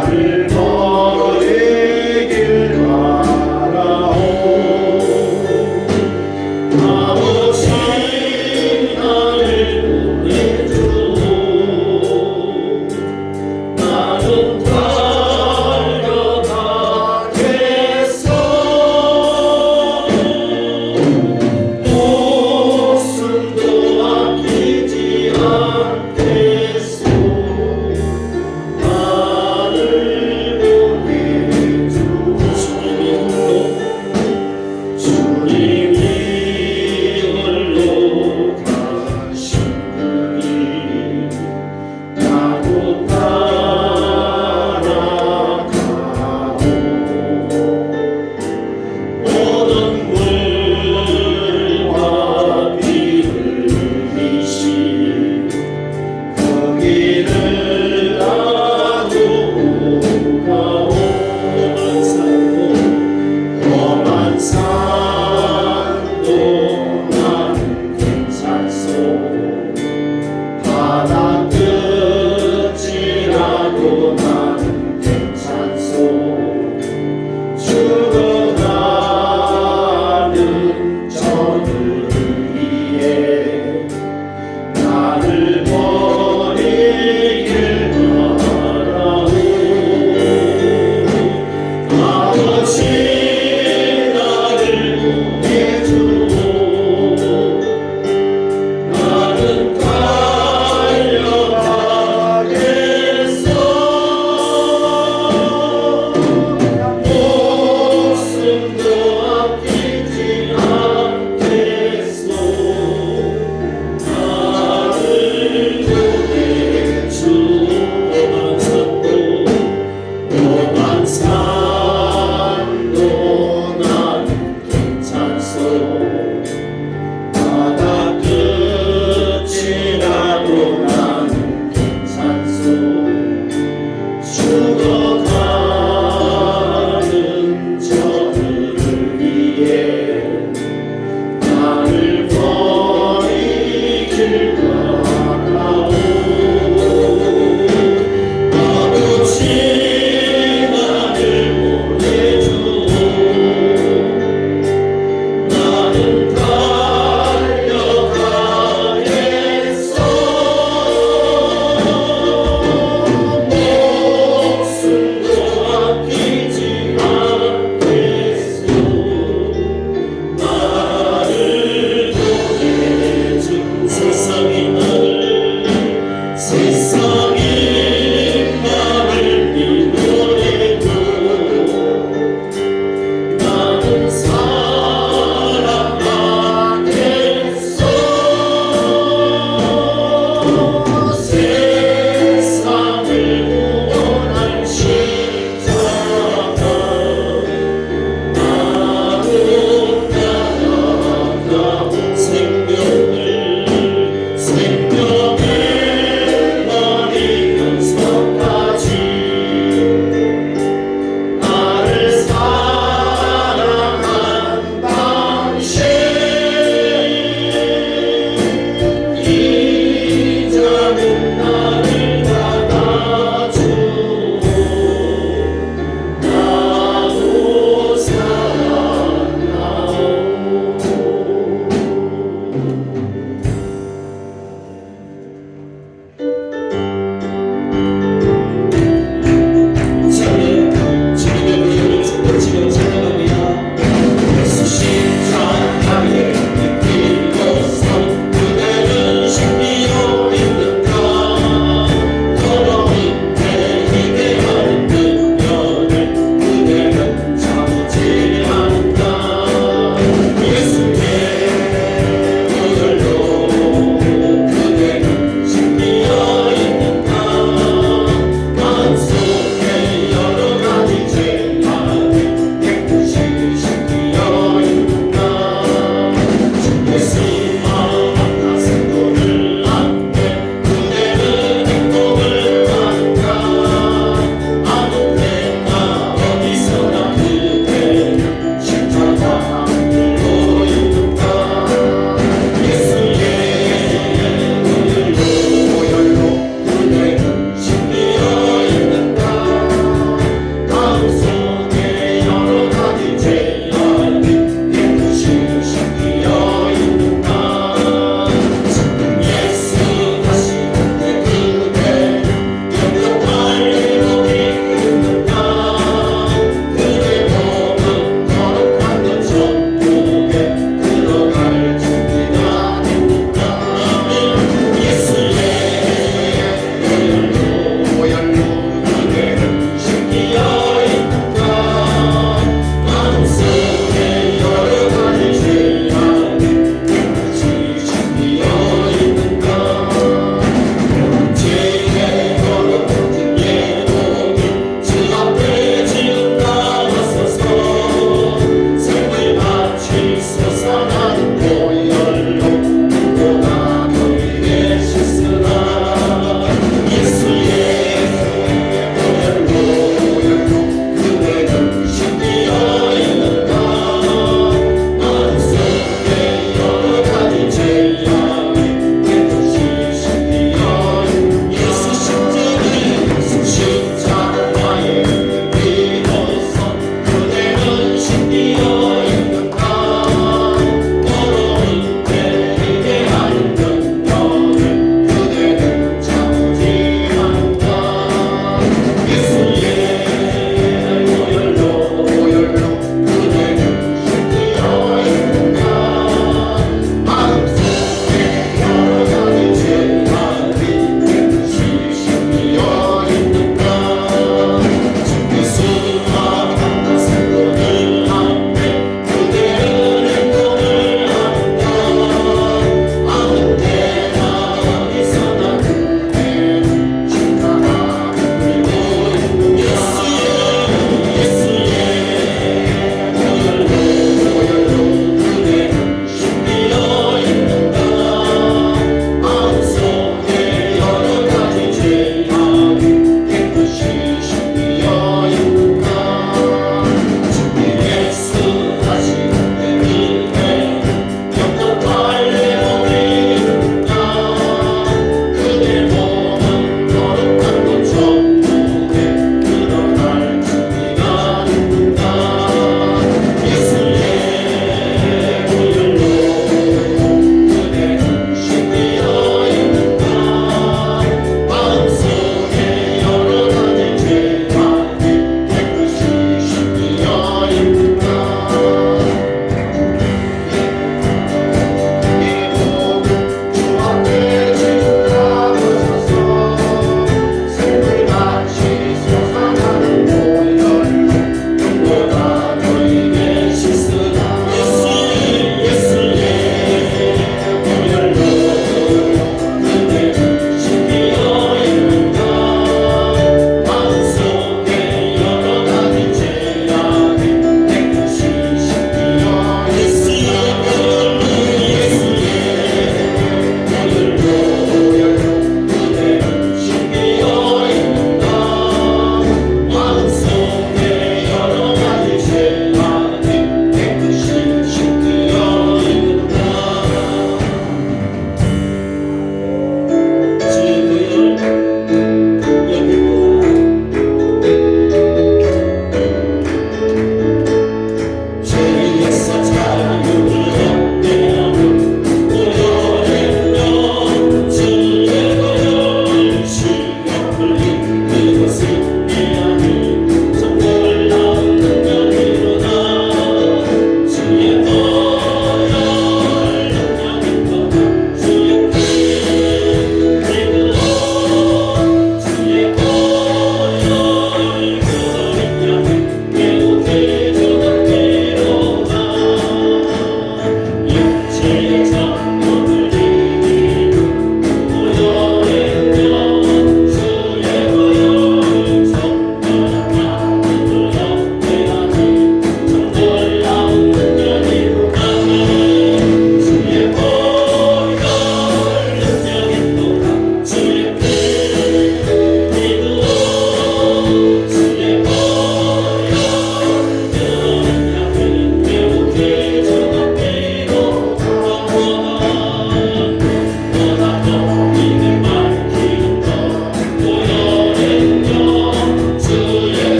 나를 버리길 마라오. 아버지 나를 보내주오. 나는 달려가겠어. 목숨도 아끼지 않겠소. 나를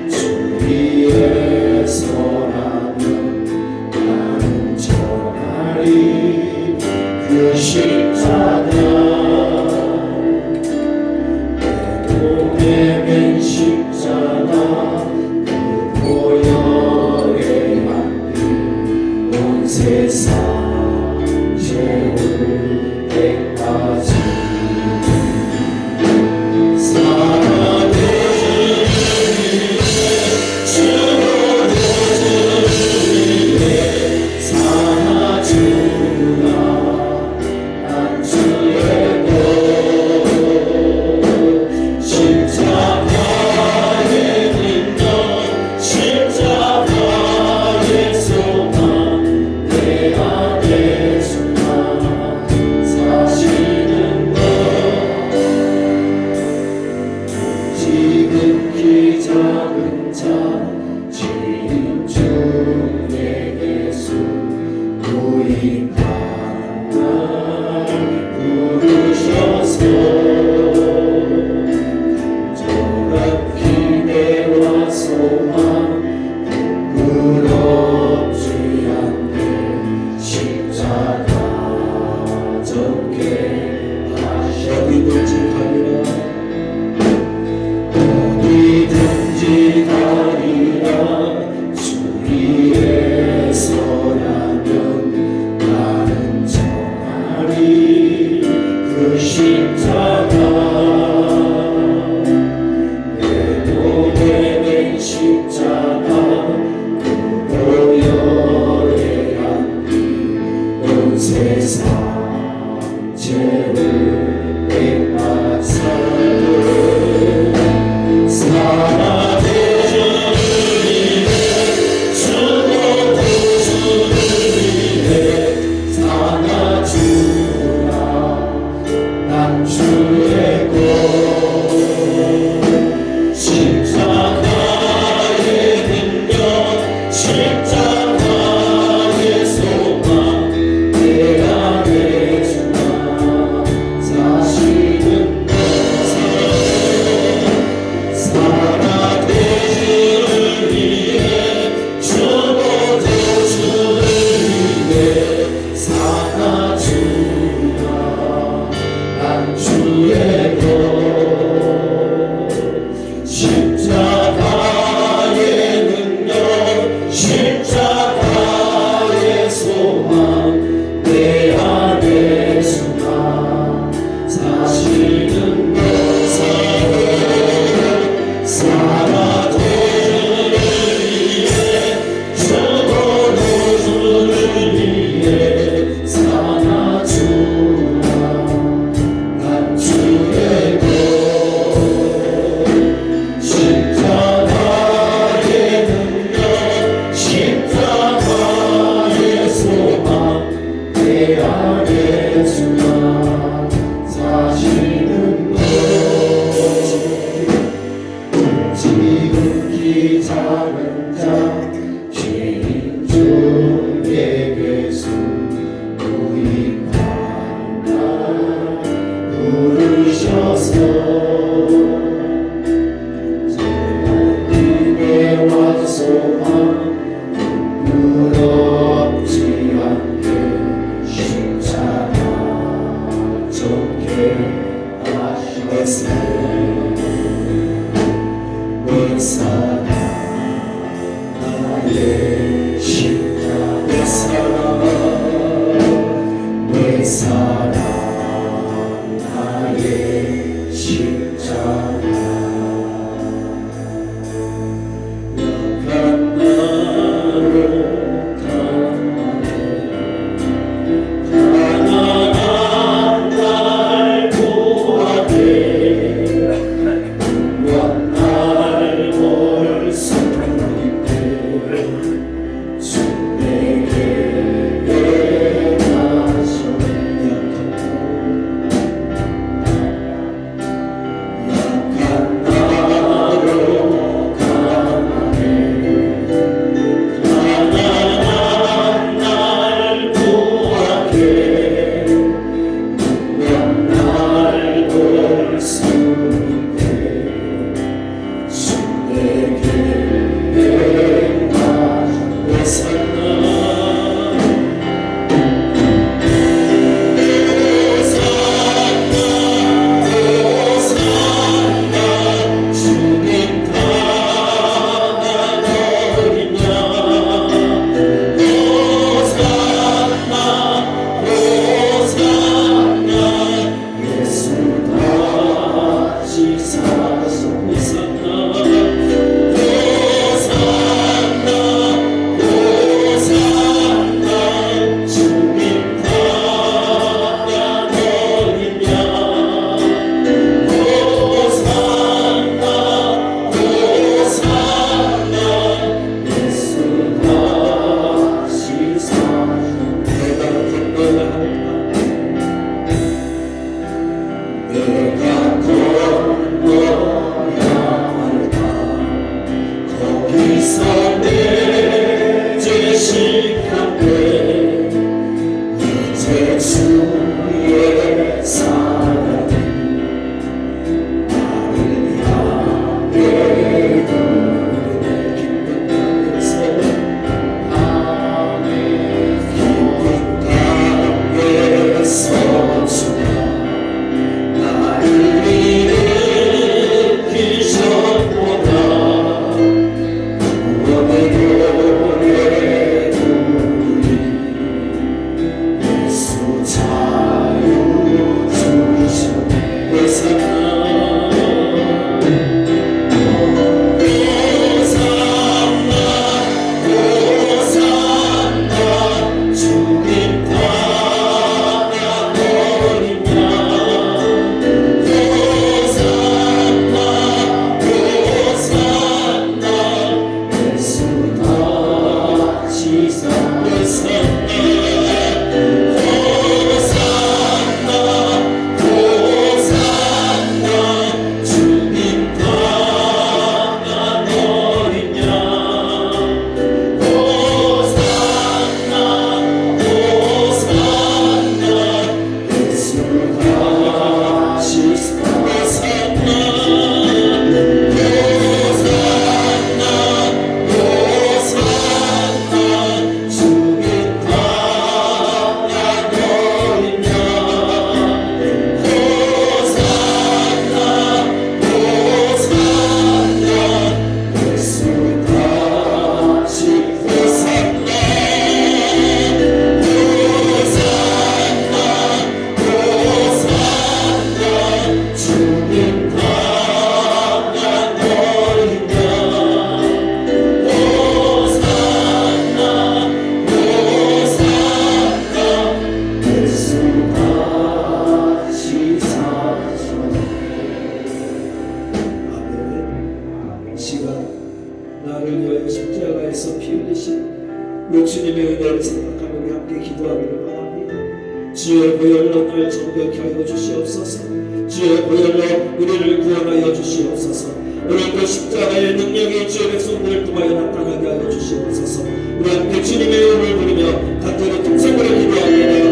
주위에서라면 나는 전하리 그 십자가 내 몸에 맨 십자가 그 보혈의 향기 온 세상 채울 때까지 작은 자 주인 중 내게서 구입한 날 부르셔서 간절한 기대와 소망 부끄럽지 않게 십자가 졌게 어디든지 가리라 어디든지 가리라 주위에서라면 나는 전하리 그 십자가 내 몸에 맨 십자가 그 보혈의 향기 온 세상 죄를 백마사도 작은 자 죄인 중 내게서 구입한 날 부르셔서 전한 기대와 소망 부끄럽지 않게 십자가 졌게 하셨으니 이 사랑 우리 주님의 은혜를 생각하며 우리 함께 기도하기를 바랍니다. 주의 보혈로 날 정결케 하여 주시옵소서. 주의 보혈로 우리를 구원하여 주시옵소서. 오늘도 십자가의 능력이 주의 백성들을 통하여 나타나게 하여 주시옵소서. 우리 함께 주님의 이름을 부르며 간절히 통성으로 기도합니다.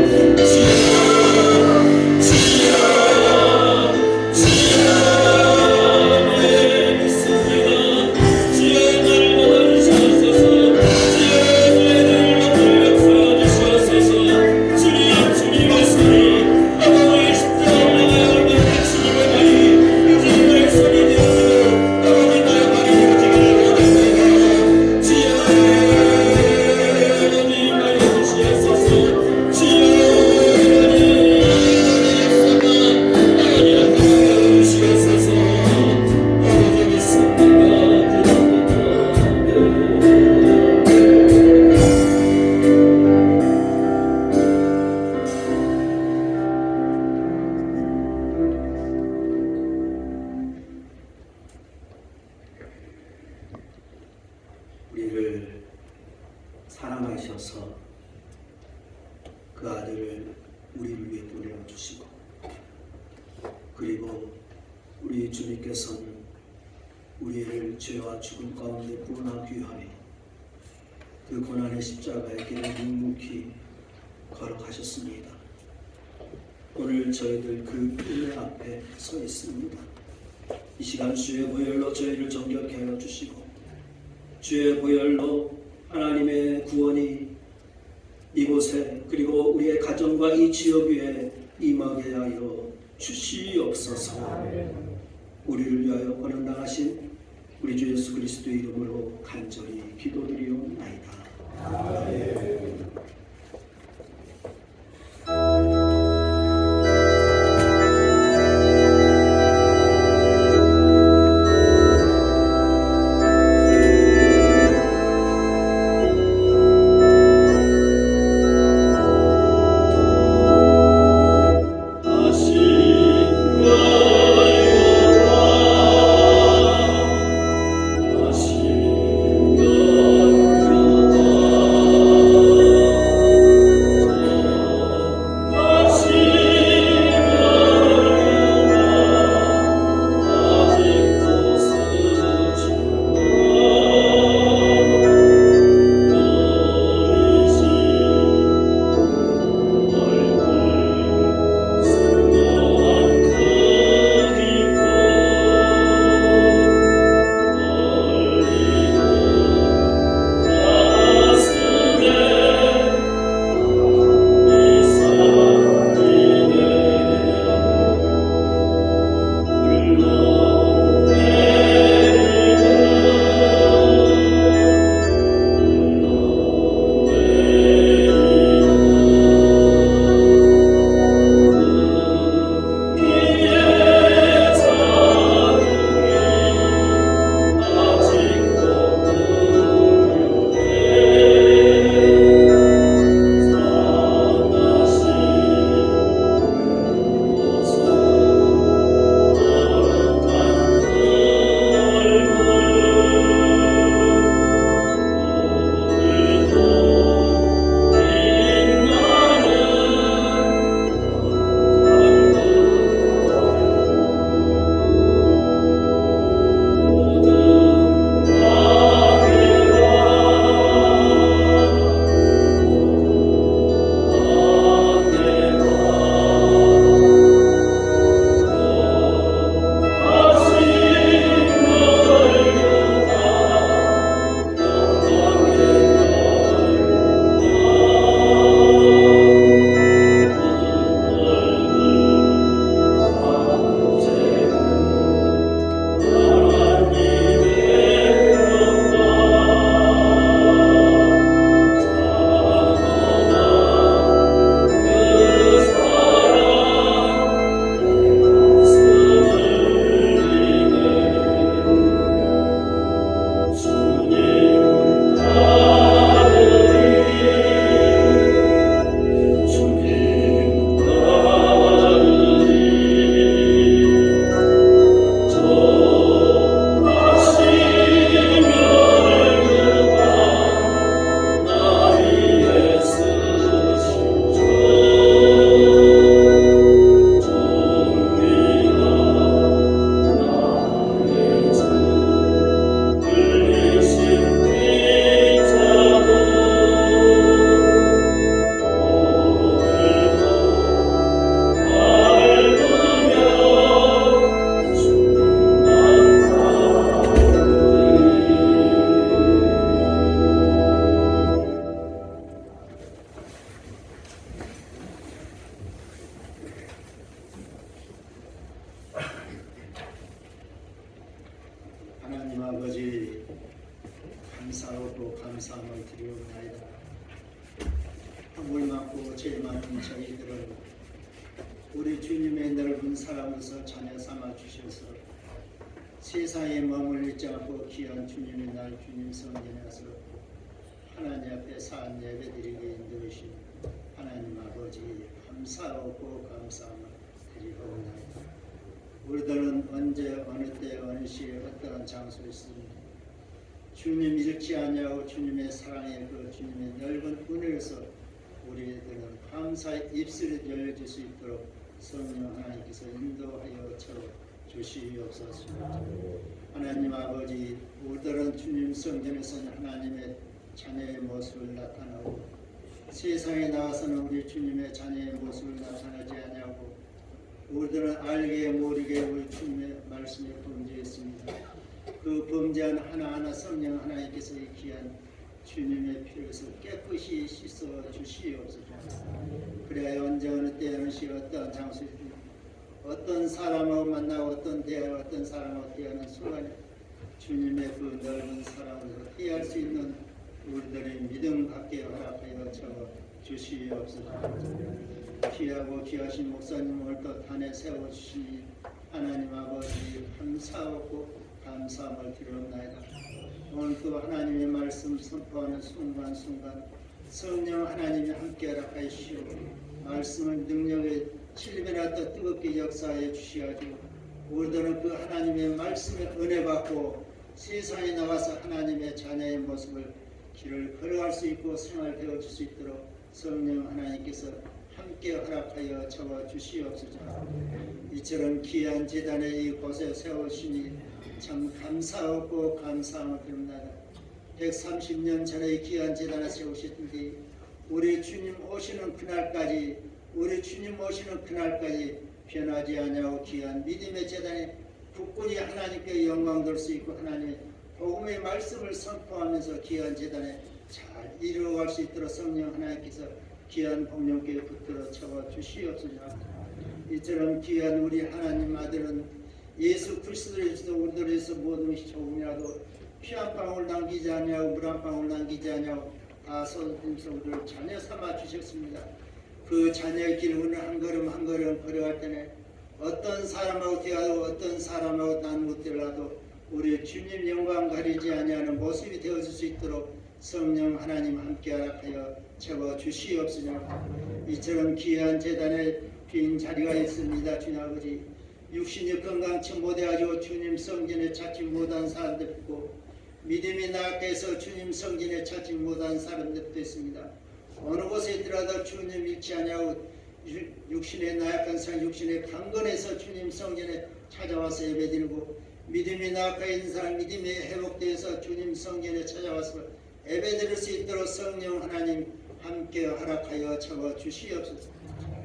우리를 사랑하셔서 그 아들을 우리를 위해 보내주시고, 그리고 우리 주님께서는 우리를 죄와 죽음 가운데 구원하기 위하여 그 고난의 십자가의 길을 묵묵히 걸어가셨습니다. 오늘 저희들 그 은혜 앞에 서 있습니다. 이 시간 주의 보혈로 저희를 정결케 하여 주시고, 주의 보혈로 하나님의 구원이 이곳에 그리고 우리의 가정과 이 지역 위에 임하게 하여 주시옵소서. 우리를 위하여 고난당하신 우리 주 예수 그리스도의 이름으로 간절히 기도드리옵나이다. 아멘. 감사하고 감사함을 드리옵나이다. 허물 많고 죄 많은 저희들을 우리 주님의 넓은 사랑에서 자녀 삼아 주셔서 세상에 머물리지 않고 귀한 주님의 날 주님 성전에서 하나님 앞에 산 예배드리게 인도하신 하나님 아버지 감사하고 감사함을 드리옵나이다. 우리들은 언제 어느 때 어느 시에 어떠한 장소에 있습니다. 주님 잃지 아니하고 주님의 사랑의 그 주님의 넓은 은혜에서 우리들은 감사의 입술이 열려질 수 있도록 성령 하나님께서 인도하여 주시옵소서. 하나님 아버지, 우리들은 주님 성전에서는 하나님의 자녀의 모습을 나타나고 세상에 나와서는 우리 주님의 자녀의 모습을 나타나지 아니하고 우리들은 알게 모르게 우리 주님의 말씀에 범죄했습니다. 그 범죄한 하나하나 성령 하나님께서 이 귀한 주님의 피로서 깨끗이 씻어 주시옵소서. 그래야 언제 어느 때 어느 시 어떤 장소에든 어떤 사람하고 만나고 어떤 대화 어떤 사람하고 대하는 순간에 주님의 그 넓은 사랑으로 피할 수 있는 우리들의 믿음 갖게 허락하여 주시옵소서. 귀하고 귀하신 목사님 오늘 또 단에 세워주시니 하나님 아버지 감사하고 감사함을 드리옵나이다. 오늘 또 하나님의 말씀 선포하는 순간순간 성령 하나님이 함께 허락하시오. 말씀을 능력에 7배나 더 뜨겁게 역사해 주시하시오. 우리들은 그 하나님의 말씀에 은혜 받고 세상에 나가서 하나님의 자녀의 모습을 길을 걸어갈 수 있고 생활되어 줄 수 있도록 성령 하나님께서 함께 허락하여 채워 주시옵소서. 이처럼 귀한 제단의 이곳에 세우시니 참 감사하고 감사함을 드립니다. 130년 전에 귀한 제단을 세우셨는데 우리 주님 오시는 그날까지 변하지 아니하고 귀한 믿음의 제단에 굳건히 하나님께 영광 돌 수 있고 하나님의 복음의 말씀을 선포하면서 귀한 제단에 잘 이루어갈 수 있도록 성령 하나님께서 귀한 복령께 붙들어 채워 주시옵소서. 이처럼 귀한 우리 하나님 아들은 예수 그리스도에서 우리들에서 모든 것이 조금이라도 피 한 방울 남기지 아니하고 물 한 방울 남기지 아니하고 다 선생님께서 우리를 자녀 삼아 주셨습니다. 그 자녀의 길 오늘 한 걸음 한 걸음 걸어갈 때는 어떤 사람하고 대하고 어떤 사람하고 나누더라도 우리 주님 영광 가리지 아니하는 모습이 되어질 수 있도록 성령 하나님 함께 허락하여 채워 주시옵소서. 이처럼 귀한 제단에 빈 자리가 있습니다. 주님 아버지, 육신이 건강치 못해가지고 주님 성전에 찾지 못한 사람들 있고 믿음이 나아가서 주님 성전에 찾지 못한 사람들도 있습니다. 어느 곳에 있더라도 주님 잃지 아니하고 육신의 나약한 사람, 육신의 강건해서 주님 성전에 찾아와서 예배드리고 믿음이 나아가 있는 사람, 믿음이 회복되어서 주님 성전에 찾아와서 예배드릴 수 있도록 성령 하나님 함께 허락하여 채워 주시옵소서.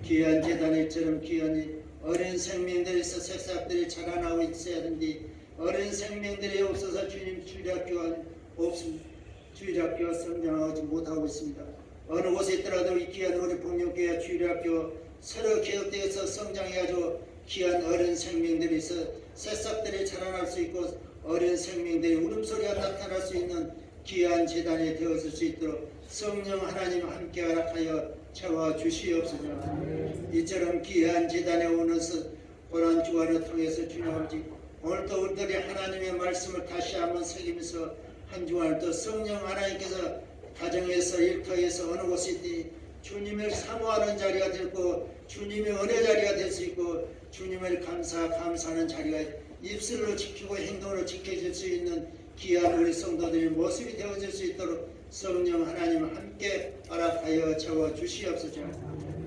귀한 제단일처럼 귀한 어린 생명들에서 새싹들이 자라나고 있어야 하는데 어린 생명들이 없어서 주님 주일학교가 성장하지 못하고 있습니다. 어느 곳에 있더라도 이 귀한 우리 복령교회 주일학교 서로 개혁되어서 성장해가지고 귀한 어린 생명들이 있어 새싹들이 자라날 수 있고 어린 생명들이 울음소리가 나타날 수 있는 귀한 제단이 되어질 수 있도록 성령 하나님 함께 허락하여 채워 주시옵소서. 이처럼 귀한 제단에 오는 고난 주간을 통해서 주님 아버지 오늘도 우리들이 하나님의 말씀을 다시 한번 새기면서 한 주간을 또 성령 하나님께서 가정에서 일터에서 어느 곳에 있든지 주님을 사모하는 자리가 되고 주님의 은혜 자리가 될 수 있고 주님을 감사하는 자리가 입술로 지키고 행동으로 지켜질 수 있는 귀한 우리 성도들의 모습이 되어질 수 있도록 성령 하나님 함께 허락하여 채워 주시옵소서.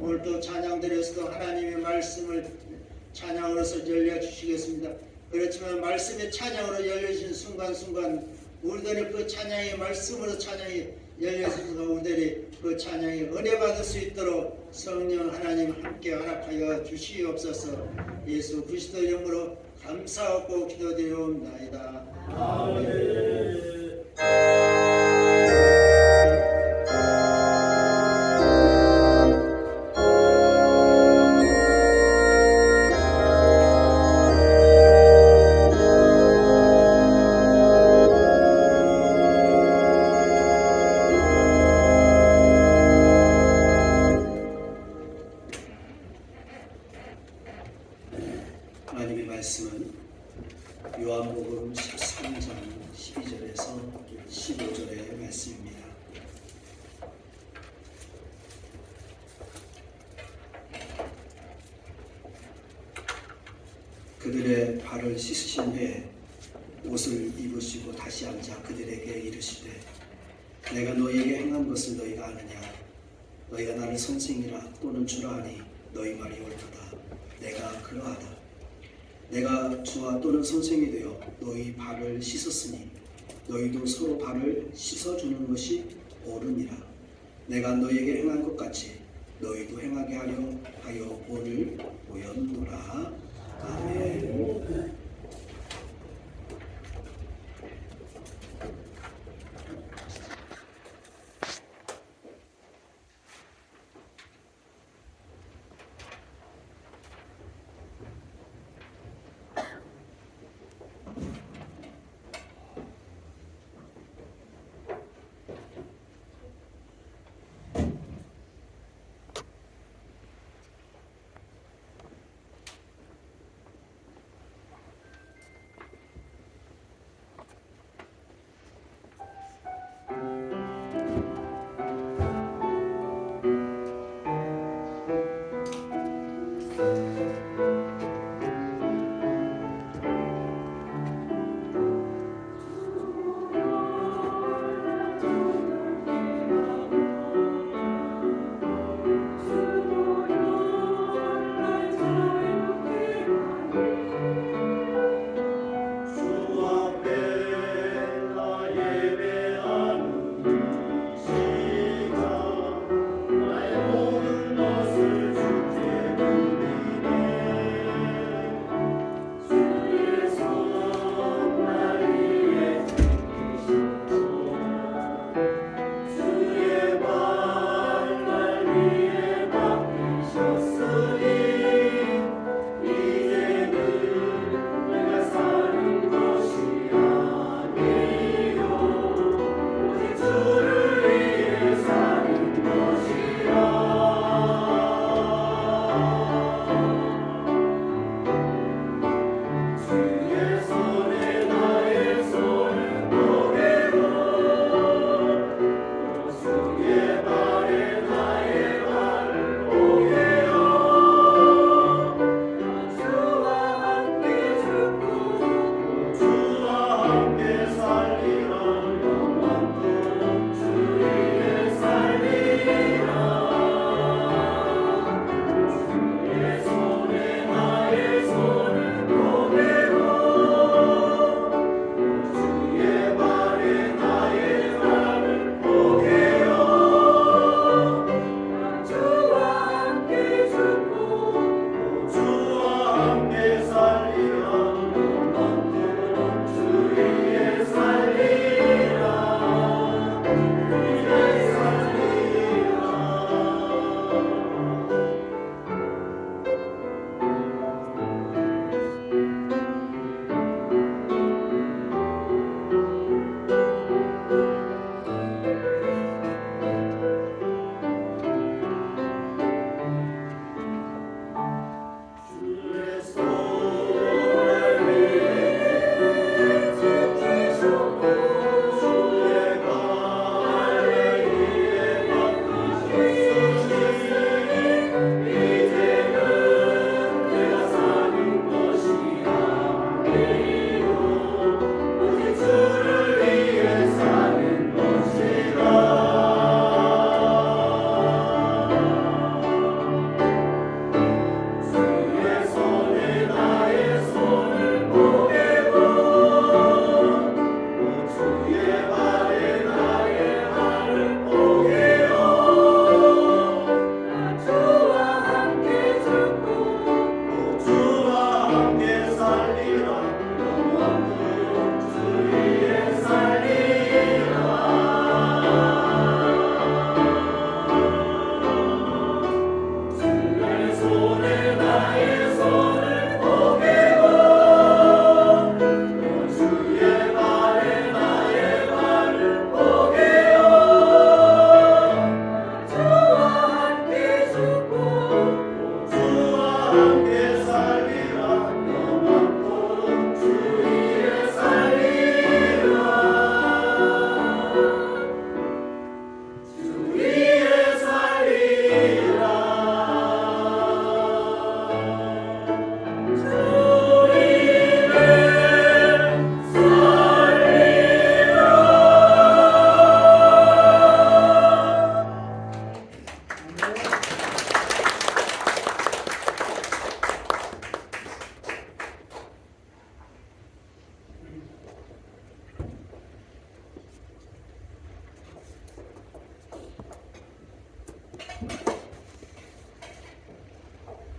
오늘도 찬양들에서도 하나님의 말씀을 찬양으로서 열려주시겠습니다. 그렇지만 말씀의 찬양으로 열려진 순간순간 우리들의 그 찬양의 말씀으로 찬양이 열려져서 우리들이 그 찬양이 은혜 받을 수 있도록 성령 하나님 함께 허락하여 주시옵소서. 예수 그리스도 이름으로 감사하고 기도드리옵나이다. 아멘. 15절의 말씀입니다. 그들의 발을 씻으신 후에 옷을 입으시고 다시 앉아 그들에게 이르시되 내가 너희에게 행한 것을 너희가 아느냐 너희가 나를 선생이라 또는 주라 하니 너희 말이 옳도다. 내가 그러하다. 내가 주와 또는 선생이 되어 너희 발을 씻었으니 너희도 서로 발을 씻어주는 것이 옳으니라. 내가 너희에게 행한 것 같이 너희도 행하게 하려 하여 오늘 보였노라. 아멘.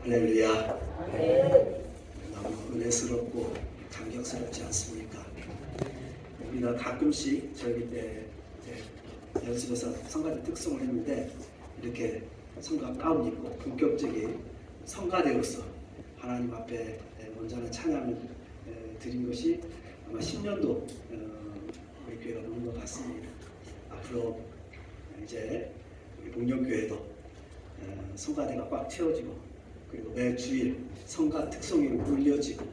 할렐루야. 너무 은혜스럽고 감격스럽지 않습니까? 우리가 가끔씩 저희 때 연습에서 성가대 특성을 했는데 이렇게 성가 가운 입고 본격적인 성가대로서 하나님 앞에 온전한 찬양을 드린 것이 아마 10년도 우리 교회가 넘은 것 같습니다. 앞으로 이제 우리 목련교회도 성가대가 꽉 채워지고 그리고 매 주일 성가 특성이 올려지고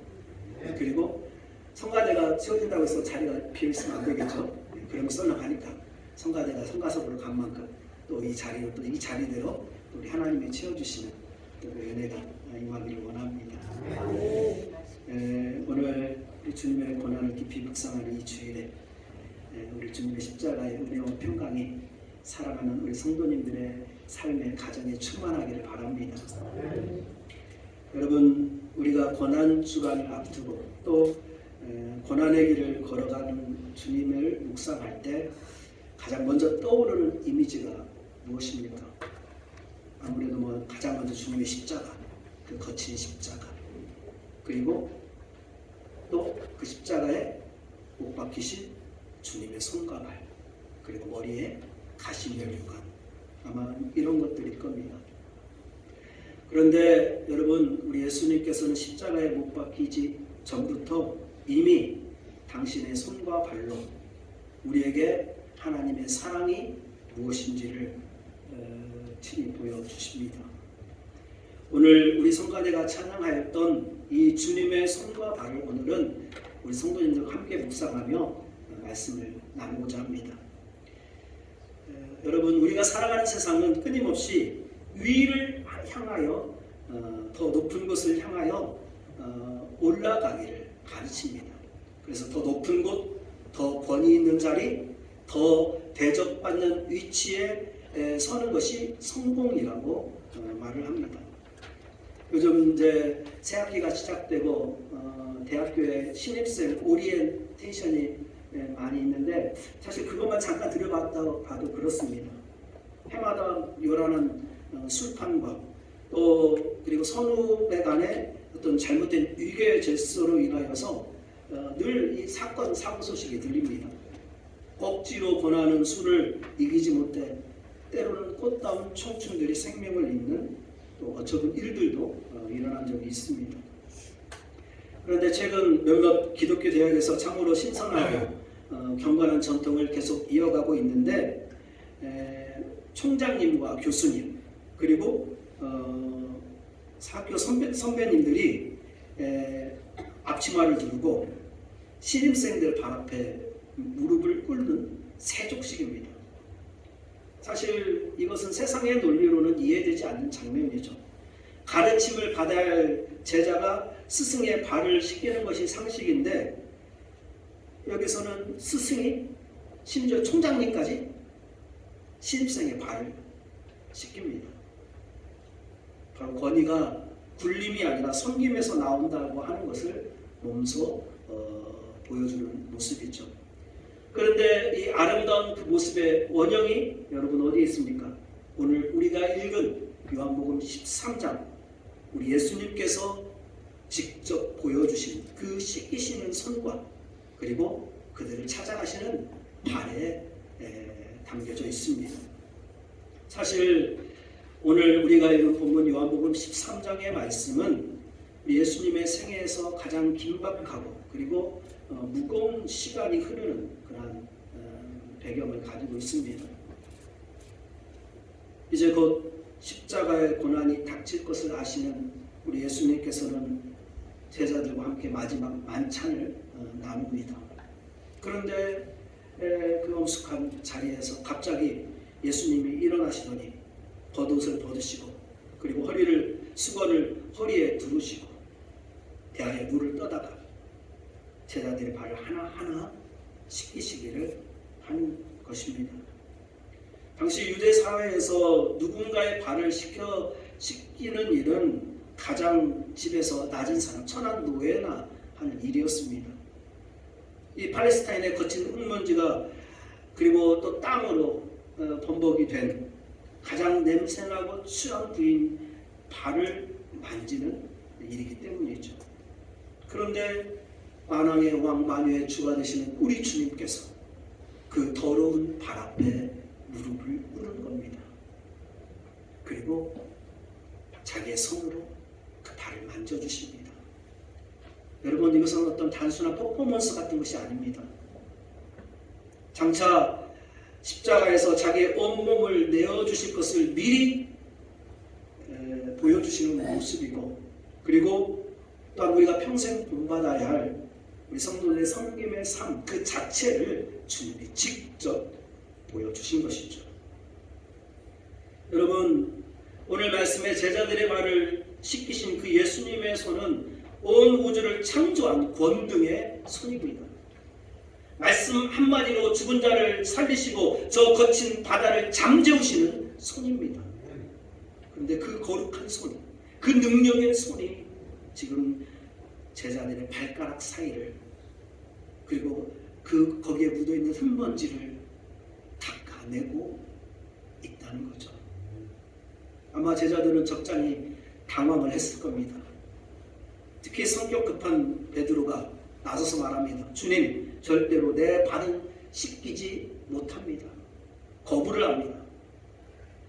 그리고 성가대가 채워진다고 해서 자리가 비어있으면 안 되겠죠. 그런 거 썰렁하니까 성가대가 성가섭으로 간 만큼 또 이 자리로 또 이 자리대로 우리 하나님이 채워주시는 또 그 은혜가 임하기를 원합니다. 오늘 우리 주님의 고난을 깊이 묵상하는 이 주일에 우리 주님의 십자가의 은혜와 평강이 사랑하는 우리 성도님들의 삶의 가정에 충만하기를 바랍니다. 여러분 우리가 고난 주간을 앞두고 또 고난의 길을 걸어가는 주님을 묵상할 때 가장 먼저 떠오르는 이미지가 무엇입니까? 아무래도 가장 먼저 주님의 십자가, 그 거친 십자가, 그리고 또 그 십자가에 못 박히신 주님의 손과 발, 그리고 머리에 가시면류관, 아마 이런 것들일 겁니다. 그런데 여러분 우리 예수님께서는 십자가에 못 박히지 전부터 이미 당신의 손과 발로 우리에게 하나님의 사랑이 무엇인지를 친히 보여주십니다. 오늘 우리 성가대가 찬양하였던 이 주님의 손과 발을 오늘은 우리 성도님들과 함께 묵상하며 말씀을 나누고자 합니다. 여러분 우리가 살아가는 세상은 끊임없이 위를 향하여 더 높은 곳을 향하여 올라가기를 가르칩니다. 그래서 더 높은 곳, 더 권위 있는 자리, 더 대접받는 위치에 서는 것이 성공이라고 말을 합니다. 요즘 이제 새학기가 시작되고 대학교에 신입생 오리엔테이션이 많이 있는데 사실 그것만 잠깐 들여봐도 그렇습니다. 해마다 요란한 술판과 또 그리고 선후배 간의 어떤 잘못된 위계 질서로 인하여서 늘 이 사건 사고 소식이 들립니다. 억지로 권하는 술을 이기지 못해 때로는 꽃다운 청춘들이 생명을 잃는 또 어처구니 일들도 일어난 적이 있습니다. 그런데 최근 몇몇 기독교 대학에서 참으로 신선하고 경건한 전통을 계속 이어가고 있는데 총장님과 교수님 그리고 학교 선배님들이 앞치마를 두르고 신입생들 발 앞에 무릎을 꿇는 세족식입니다. 사실 이것은 세상의 논리로는 이해되지 않는 장면이죠. 가르침을 받아야 할 제자가 스승의 발을 씻기는 것이 상식인데 여기서는 스승이 심지어 총장님까지 신입생의 발을 씻깁니다. 바로 권위가 굴림이 아니라 섬김에서 나온다고 하는 것을 몸소 보여주는 모습이죠. 그런데 이 아름다운 그 모습의 원형이 여러분 어디에 있습니까? 오늘 우리가 읽은 요한복음 13장 우리 예수님께서 직접 보여주신 그 씻기시는 손과 그리고 그들을 찾아가시는 발에 담겨져 있습니다. 사실 오늘 우리가 읽은 본문 요한복음 13장의 말씀은 예수님의 생애에서 가장 긴박하고 그리고 무거운 시간이 흐르는 그러한 배경을 가지고 있습니다. 이제 곧 십자가의 고난이 닥칠 것을 아시는 우리 예수님께서는 제자들과 함께 마지막 만찬을 나눕니다. 그런데 그 엄숙한 자리에서 갑자기 예수님이 일어나시더니 겉옷을 벗으시고 그리고 수건을 허리에 두르시고 대야에 물을 떠다가 제자들의 발을 하나하나 씻기시기를 한 것입니다. 당시 유대 사회에서 누군가의 발을 씻기는 일은 가장 집에서 낮은 사람, 천한 노예나 하는 일이었습니다. 이 팔레스타인의 거친 흙먼지가 그리고 또 땀으로 범벅이 된 가장 냄새나고 추한 부인 발을 만지는 일이기 때문이죠. 그런데 만왕의 왕 만유의 주가 되시는 우리 주님께서 그 더러운 발 앞에 무릎을 꿇는 겁니다. 그리고 자기의 손으로 그 발을 만져주십니다. 여러분, 이것은 어떤 단순한 퍼포먼스 같은 것이 아닙니다. 장차 십자가에서 자기의 온몸을 내어주실 것을 미리 보여주시는 모습이고, 그리고 또한 우리가 평생 본받아야 할 우리 성도들의 섬김의 삶 그 자체를 주님이 직접 보여주신 것이죠. 여러분, 오늘 말씀에 제자들의 발을 씻기신 그 예수님의 손은 온 우주를 창조한 권능의 손입니다. 말씀 한마디로 죽은 자를 살리시고 저 거친 바다를 잠재우시는 손입니다. 그런데 그 거룩한 손, 그 능력의 손이 지금 제자들의 발가락 사이를, 그리고 그 거기에 묻어있는 흙먼지를 닦아내고 있다는 거죠. 아마 제자들은 적잖이 당황을 했을 겁니다. 특히 성격 급한 베드로가 나서서 말합니다. 주님, 절대로 내 발은 씻기지 못합니다. 거부를 합니다.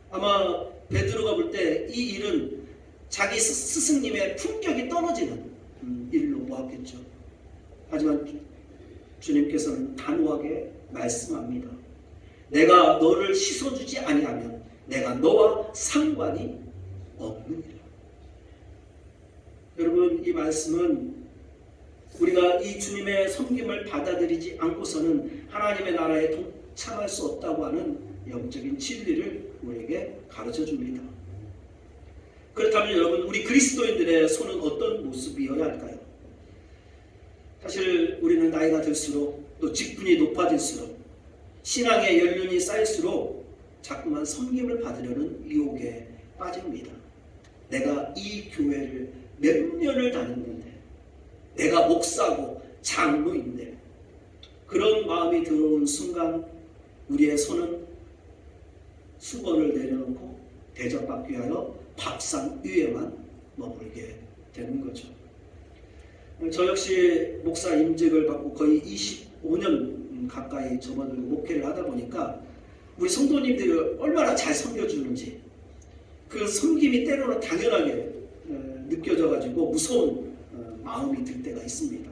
아마 베드로가 볼 때 이 일은 자기 스승님의 품격이 떨어지는 일로 보았겠죠. 하지만 주님께서는 단호하게 말씀합니다. 내가 너를 씻어주지 아니하면 내가 너와 상관이 없느니라. 여러분, 이 말씀은 우리가 이 주님의 섬김을 받아들이지 않고서는 하나님의 나라에 동참할 수 없다고 하는 영적인 진리를 우리에게 가르쳐 줍니다. 그렇다면 여러분, 우리 그리스도인들의 손은 어떤 모습이어야 할까요? 사실 우리는 나이가 들수록 또 직분이 높아질수록 신앙의 연륜이 쌓일수록 자꾸만 섬김을 받으려는 유혹에 빠집니다. 내가 이 교회를 몇 년을 다녔는데, 내가 목사고 장로인데, 그런 마음이 들어온 순간 우리의 손은 수건을 내려놓고 대접받기 위하여 밥상 위에만 머물게 되는 거죠. 저 역시 목사 임직을 받고 거의 25년 가까이 접어들고 목회를 하다 보니까 우리 성도님들이 얼마나 잘 섬겨주는지, 그 섬김이 때로는 당연하게 느껴져가지고 무서운 마음이 들 때가 있습니다.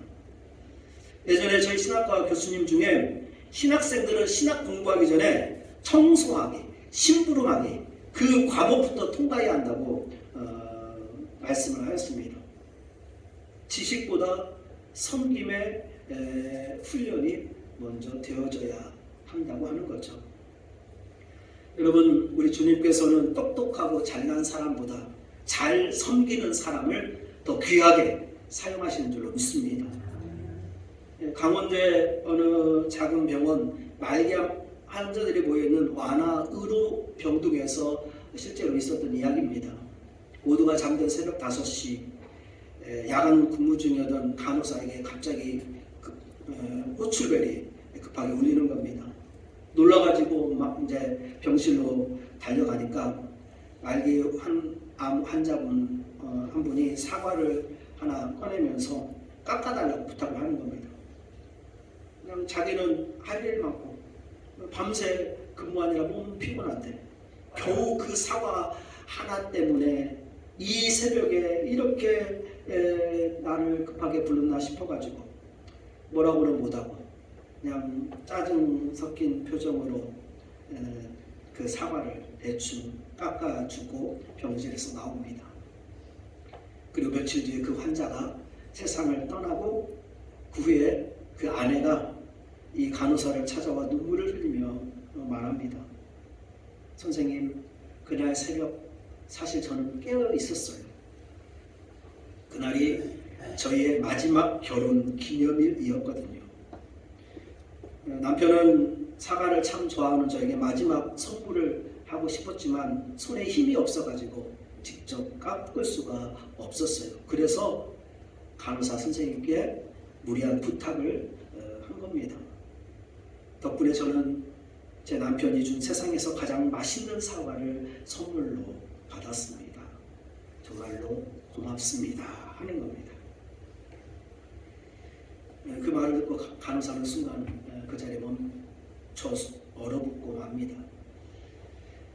예전에 저희 신학과 교수님 중에 신학생들은 신학 공부하기 전에 청송하기, 심부름하기, 그 과목부터 통과해야 한다고 말씀을 하였습니다. 지식보다 섬김의 훈련이 먼저 되어져야 한다고 하는 거죠. 여러분, 우리 주님께서는 똑똑하고 잘난 사람보다 잘 섬기는 사람을 더 귀하게 사용하시는 줄로 믿습니다. 강원도의 어느 작은 병원 말기암 환자들이 모여있는 완화 의료 병동에서 실제로 있었던 이야기입니다. 모두가 잠든 새벽 5시 야간 근무 중이었던 간호사에게 갑자기 호출벨이 급하게 울리는 겁니다. 놀라가지고 막 이제 병실로 달려가니까 말기 암 환자분 한 분이 사과를 하나 꺼내면서 깎아달라고 부탁을 하는 겁니다. 그냥 자기는 할 일 많고 밤새 근무하느라 몸 피곤한데 겨우 그 사과 하나 때문에 이 새벽에 이렇게 나를 급하게 불렀나 싶어가지고 뭐라고는 못하고 그냥 짜증 섞인 표정으로 그 사과를 대충 깎아주고 병실에서 나옵니다. 그리고 며칠 뒤에 그 환자가 세상을 떠나고 그 후에 그 아내가 이 간호사를 찾아와 눈물을 흘리며 말합니다. 선생님, 그날 새벽 사실 저는 깨어 있었어요. 그날이 저희의 마지막 결혼 기념일이었거든요. 남편은 사과를 참 좋아하는 저에게 마지막 선물을 하고 싶었지만 손에 힘이 없어가지고 직접 깎을 수가 없었어요. 그래서 간호사 선생님께 무리한 부탁을 한 겁니다. 덕분에 저는 제 남편이 준 세상에서 가장 맛있는 사과를 선물로 받았습니다. 정말로 고맙습니다 하는 겁니다. 그 말을 듣고 간호사는 순간 그 자리에 멈춰 얼어붙고 맙니다.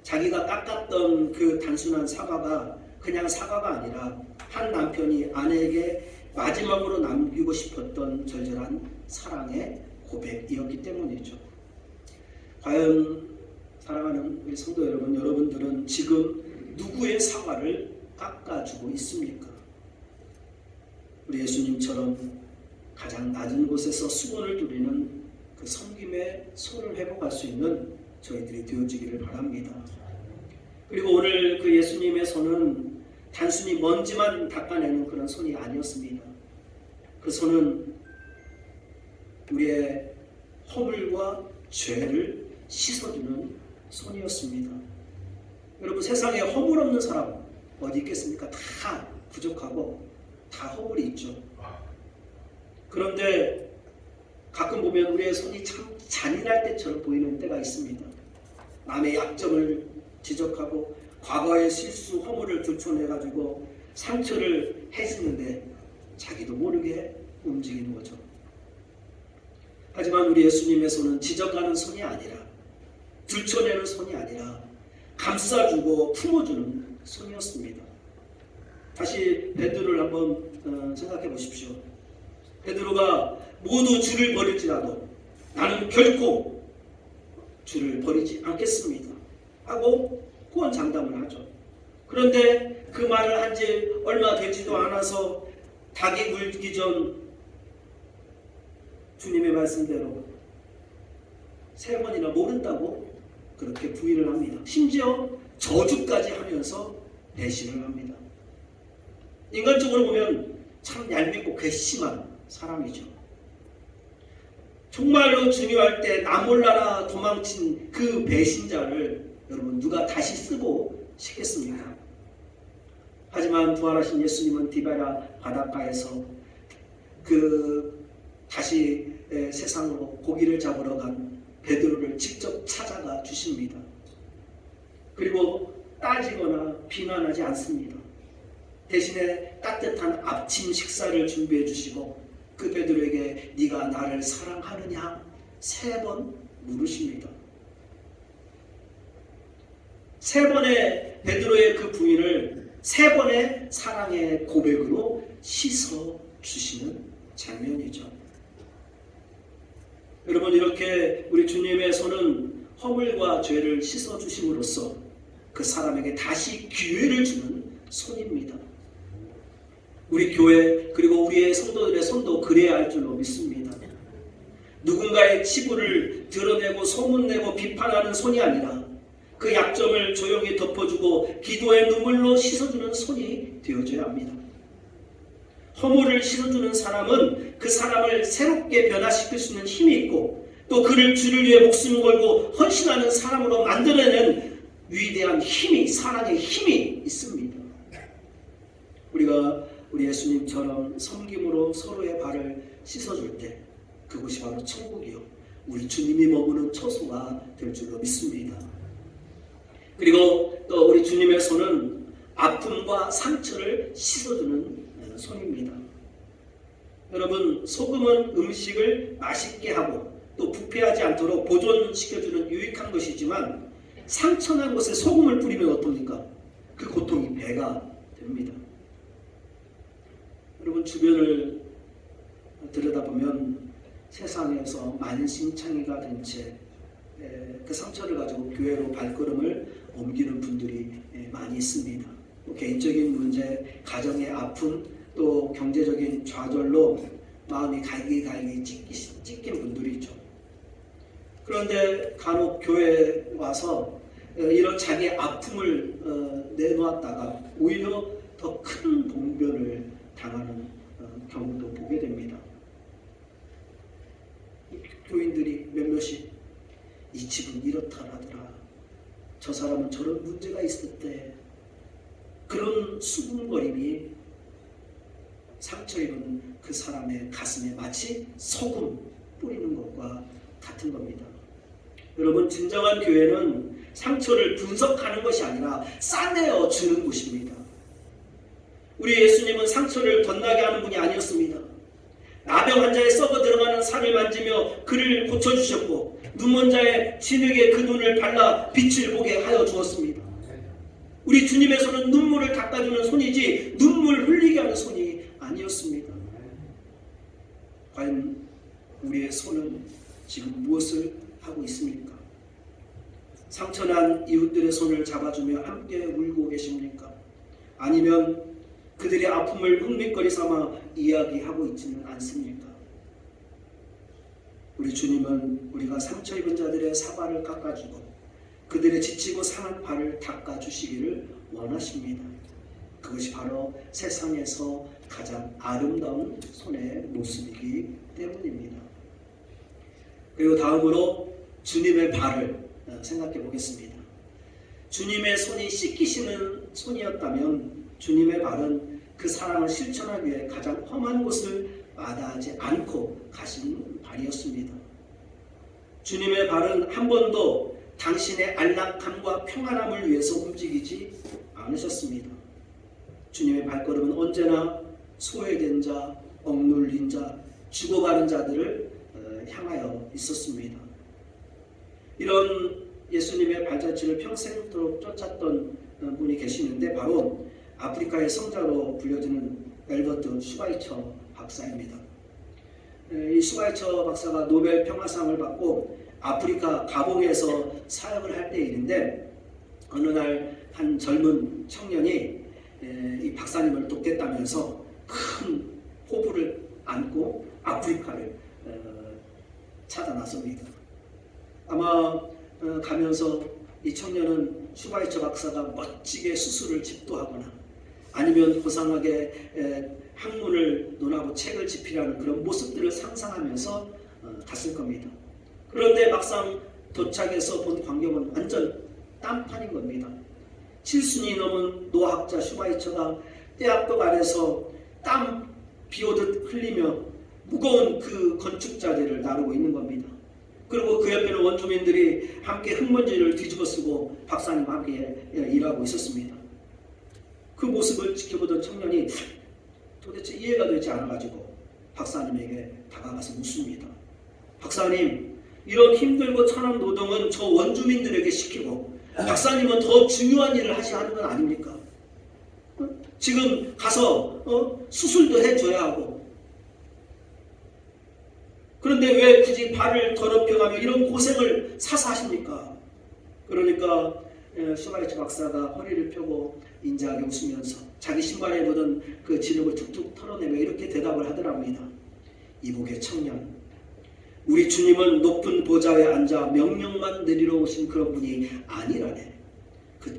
자기가 깎았던 그 단순한 사과가 그냥 사과가 아니라 한 남편이 아내에게 마지막으로 남기고 싶었던 절절한 사랑의 고백이었기 때문이죠. 과연 사랑하는 우리 성도 여러분, 여러분들은 지금 누구의 사과를 깎아주고 있습니까? 우리 예수님처럼 가장 낮은 곳에서 수건을 두리는 그 섬김의 손을 회복할 수 있는 저희들이 되어지기를 바랍니다. 그리고 오늘 그 예수님의 손은 단순히 먼지만 닦아내는 그런 손이 아니었습니다. 그 손은 우리의 허물과 죄를 씻어주는 손이었습니다. 여러분, 세상에 허물 없는 사람 어디 있겠습니까? 다 부족하고 다 허물이 있죠. 그런데 가끔 보면 우리의 손이 참 잔인할 때처럼 보이는 때가 있습니다. 남의 약점을 지적하고 과거의 실수, 허물을 들춰내가지고 상처를 해주는데 자기도 모르게 움직이는 거죠. 하지만 우리 예수님의 손은 지적하는 손이 아니라, 들춰내는 손이 아니라 감싸주고 품어주는 손이었습니다. 다시 베드로를 한번 생각해 보십시오. 베드로가 모두 주를 버릴지라도 나는 결코 주를 버리지 않겠습니다 하고 구원장담을 하죠. 그런데 그 말을 한 지 얼마 되지도 않아서 닭이 굴기 전 주님의 말씀대로 3번이나 모른다고 그렇게 부인을 합니다. 심지어 저주까지 하면서 배신을 합니다. 인간적으로 보면 참 얄밉고 괘씸한 사람이죠. 정말로 중요할 때 나 몰라라 도망친 그 배신자를 여러분 누가 다시 쓰고 싶겠습니까? 하지만 부활하신 예수님은 디바라 바닷가에서 다시 세상으로 고기를 잡으러 간 베드로를 직접 찾아가 주십니다. 그리고 따지거나 비난하지 않습니다. 대신에 따뜻한 아침 식사를 준비해 주시고 그 베드로에게 네가 나를 사랑하느냐 3번 물으십니다. 3번의 베드로의 그 부인을 3번의 사랑의 고백으로 씻어 주시는 장면이죠. 여러분, 이렇게 우리 주님의 손은 허물과 죄를 씻어 주심으로써 그 사람에게 다시 기회를 주는 손입니다. 우리 교회 그리고 우리의 성도들의 손도 그래야 할 줄로 믿습니다. 누군가의 치부를 드러내고 소문내고 비판하는 손이 아니라 그 약점을 조용히 덮어주고 기도의 눈물로 씻어주는 손이 되어줘야 합니다. 허물을 씻어주는 사람은 그 사람을 새롭게 변화시킬 수 있는 힘이 있고 또 그를 주를 위해 목숨 걸고 헌신하는 사람으로 만들어내는 위대한 힘이, 사랑의 힘이 있습니다. 우리가 우리 예수님처럼 섬김으로 서로의 발을 씻어줄 때 그곳이 바로 천국이요, 우리 주님이 머무는 처소가 될 줄로 믿습니다. 그리고 또 우리 주님의 손은 아픔과 상처를 씻어주는 손입니다. 여러분, 소금은 음식을 맛있게 하고 또 부패하지 않도록 보존시켜주는 유익한 것이지만 상처난 곳에 소금을 뿌리면 어떻습니까? 그 고통이 배가 됩니다. 여러분, 주변을 들여다보면 세상에서 만신창이가 된 채 그 상처를 가지고 교회로 발걸음을 옮기는 분들이 많이 있습니다. 개인적인 문제, 가정의 아픔, 또 경제적인 좌절로 마음이 갈기갈기 찢긴 분들이 있죠. 그런데 간혹 교회에 와서 이런 자기의 아픔을 내놓았다가 오히려 더 큰 봉변을 당하는 경우도 보게 됩니다. 교인들이 몇몇이 이 집은 이렇다라더라, 저 사람은 저런 문제가 있을 때, 그런 수군거림이 상처 입은 그 사람의 가슴에 마치 소금 뿌리는 것과 같은 겁니다. 여러분, 진정한 교회는 상처를 분석하는 것이 아니라 싸내어 주는 곳입니다. 우리 예수님은 상처를 덧나게 하는 분이 아니었습니다. 나병 환자의 썩어 들어가는 살을 만지며 그를 고쳐주셨고 눈먼 자의 진흙에 그 눈을 발라 빛을 보게 하여 주었습니다. 우리 주님의 손은 눈물을 닦아주는 손이지 눈물 흘리게 하는 손이 아니었습니다. 과연 우리의 손은 지금 무엇을 하고 있습니까? 상처난 이웃들의 손을 잡아주며 함께 울고 계십니까? 아니면 그들의 아픔을 흥미거리 삼아 이야기하고 있지는 않습니까? 우리 주님은 우리가 상처 입은 자들의 사발을 깎아주고 그들의 지치고 상한 발을 닦아주시기를 원하십니다. 그것이 바로 세상에서 가장 아름다운 손의 모습이기 때문입니다. 그리고 다음으로 주님의 발을 생각해 보겠습니다. 주님의 손이 씻기시는 손이었다면 주님의 발은 그 사랑을 실천하기 위해 가장 험한 곳을 마다하지 않고 가신 발이었습니다. 주님의 발은 한 번도 당신의 안락함과 평안함을 위해서 움직이지 않으셨습니다. 주님의 발걸음은 언제나 소외된 자, 억눌린 자, 죽어가는 자들을 향하여 있었습니다. 이런 예수님의 발자취를 평생토록 쫓았던 분이 계시는데 바로 아프리카의 성자로 불려지는 엘버트 슈바이처 박사입니다. 이 슈바이처 박사가 노벨 평화상을 받고 아프리카 가봉에서 사역을 할 때의 일인데 어느 날 한 젊은 청년이 이 박사님을 돕겠다면서 큰 포부를 안고 아프리카를 찾아 나섭니다. 아마 가면서 이 청년은 슈바이처 박사가 멋지게 수술을 집도하거나 아니면 고상하게 학문을 논하고 책을 집필하는 그런 모습들을 상상하면서 갔을 겁니다. 그런데 막상 도착해서 본 광경은 완전 딴판인 겁니다. 7순이 넘은 노학자 슈바이처가 떼압벽 아래서 땀 비오듯 흘리며 무거운 그 건축자재를 나르고 있는 겁니다. 그리고 그 옆에는 원주민들이 함께 흙먼지를 뒤집어 쓰고 박사님과 함께 일하고 있었습니다. 그 모습을 지켜보던 청년이 도대체 이해가 되지 않아가지고 박사님에게 다가가서 묻습니다. 박사님, 이런 힘들고 천한 노동은 저 원주민들에게 시키고 박사님은 더 중요한 일을 하셔야 하는 건 아닙니까? 지금 가서 수술도 해줘야 하고 그런데 왜 굳이 발을 더럽혀가며 이런 고생을 사서 하십니까? 그러니까 슈바이처 박사가 허리를 펴고 인자하게 웃으면서 자기 신발에 묻은 그 진흙을 툭툭 털어내며 이렇게 대답을 하더랍니다. 이복의 청년, 우리 주님은 높은 보좌에 앉아 명령만 내리러 오신 그런 분이 아니라네.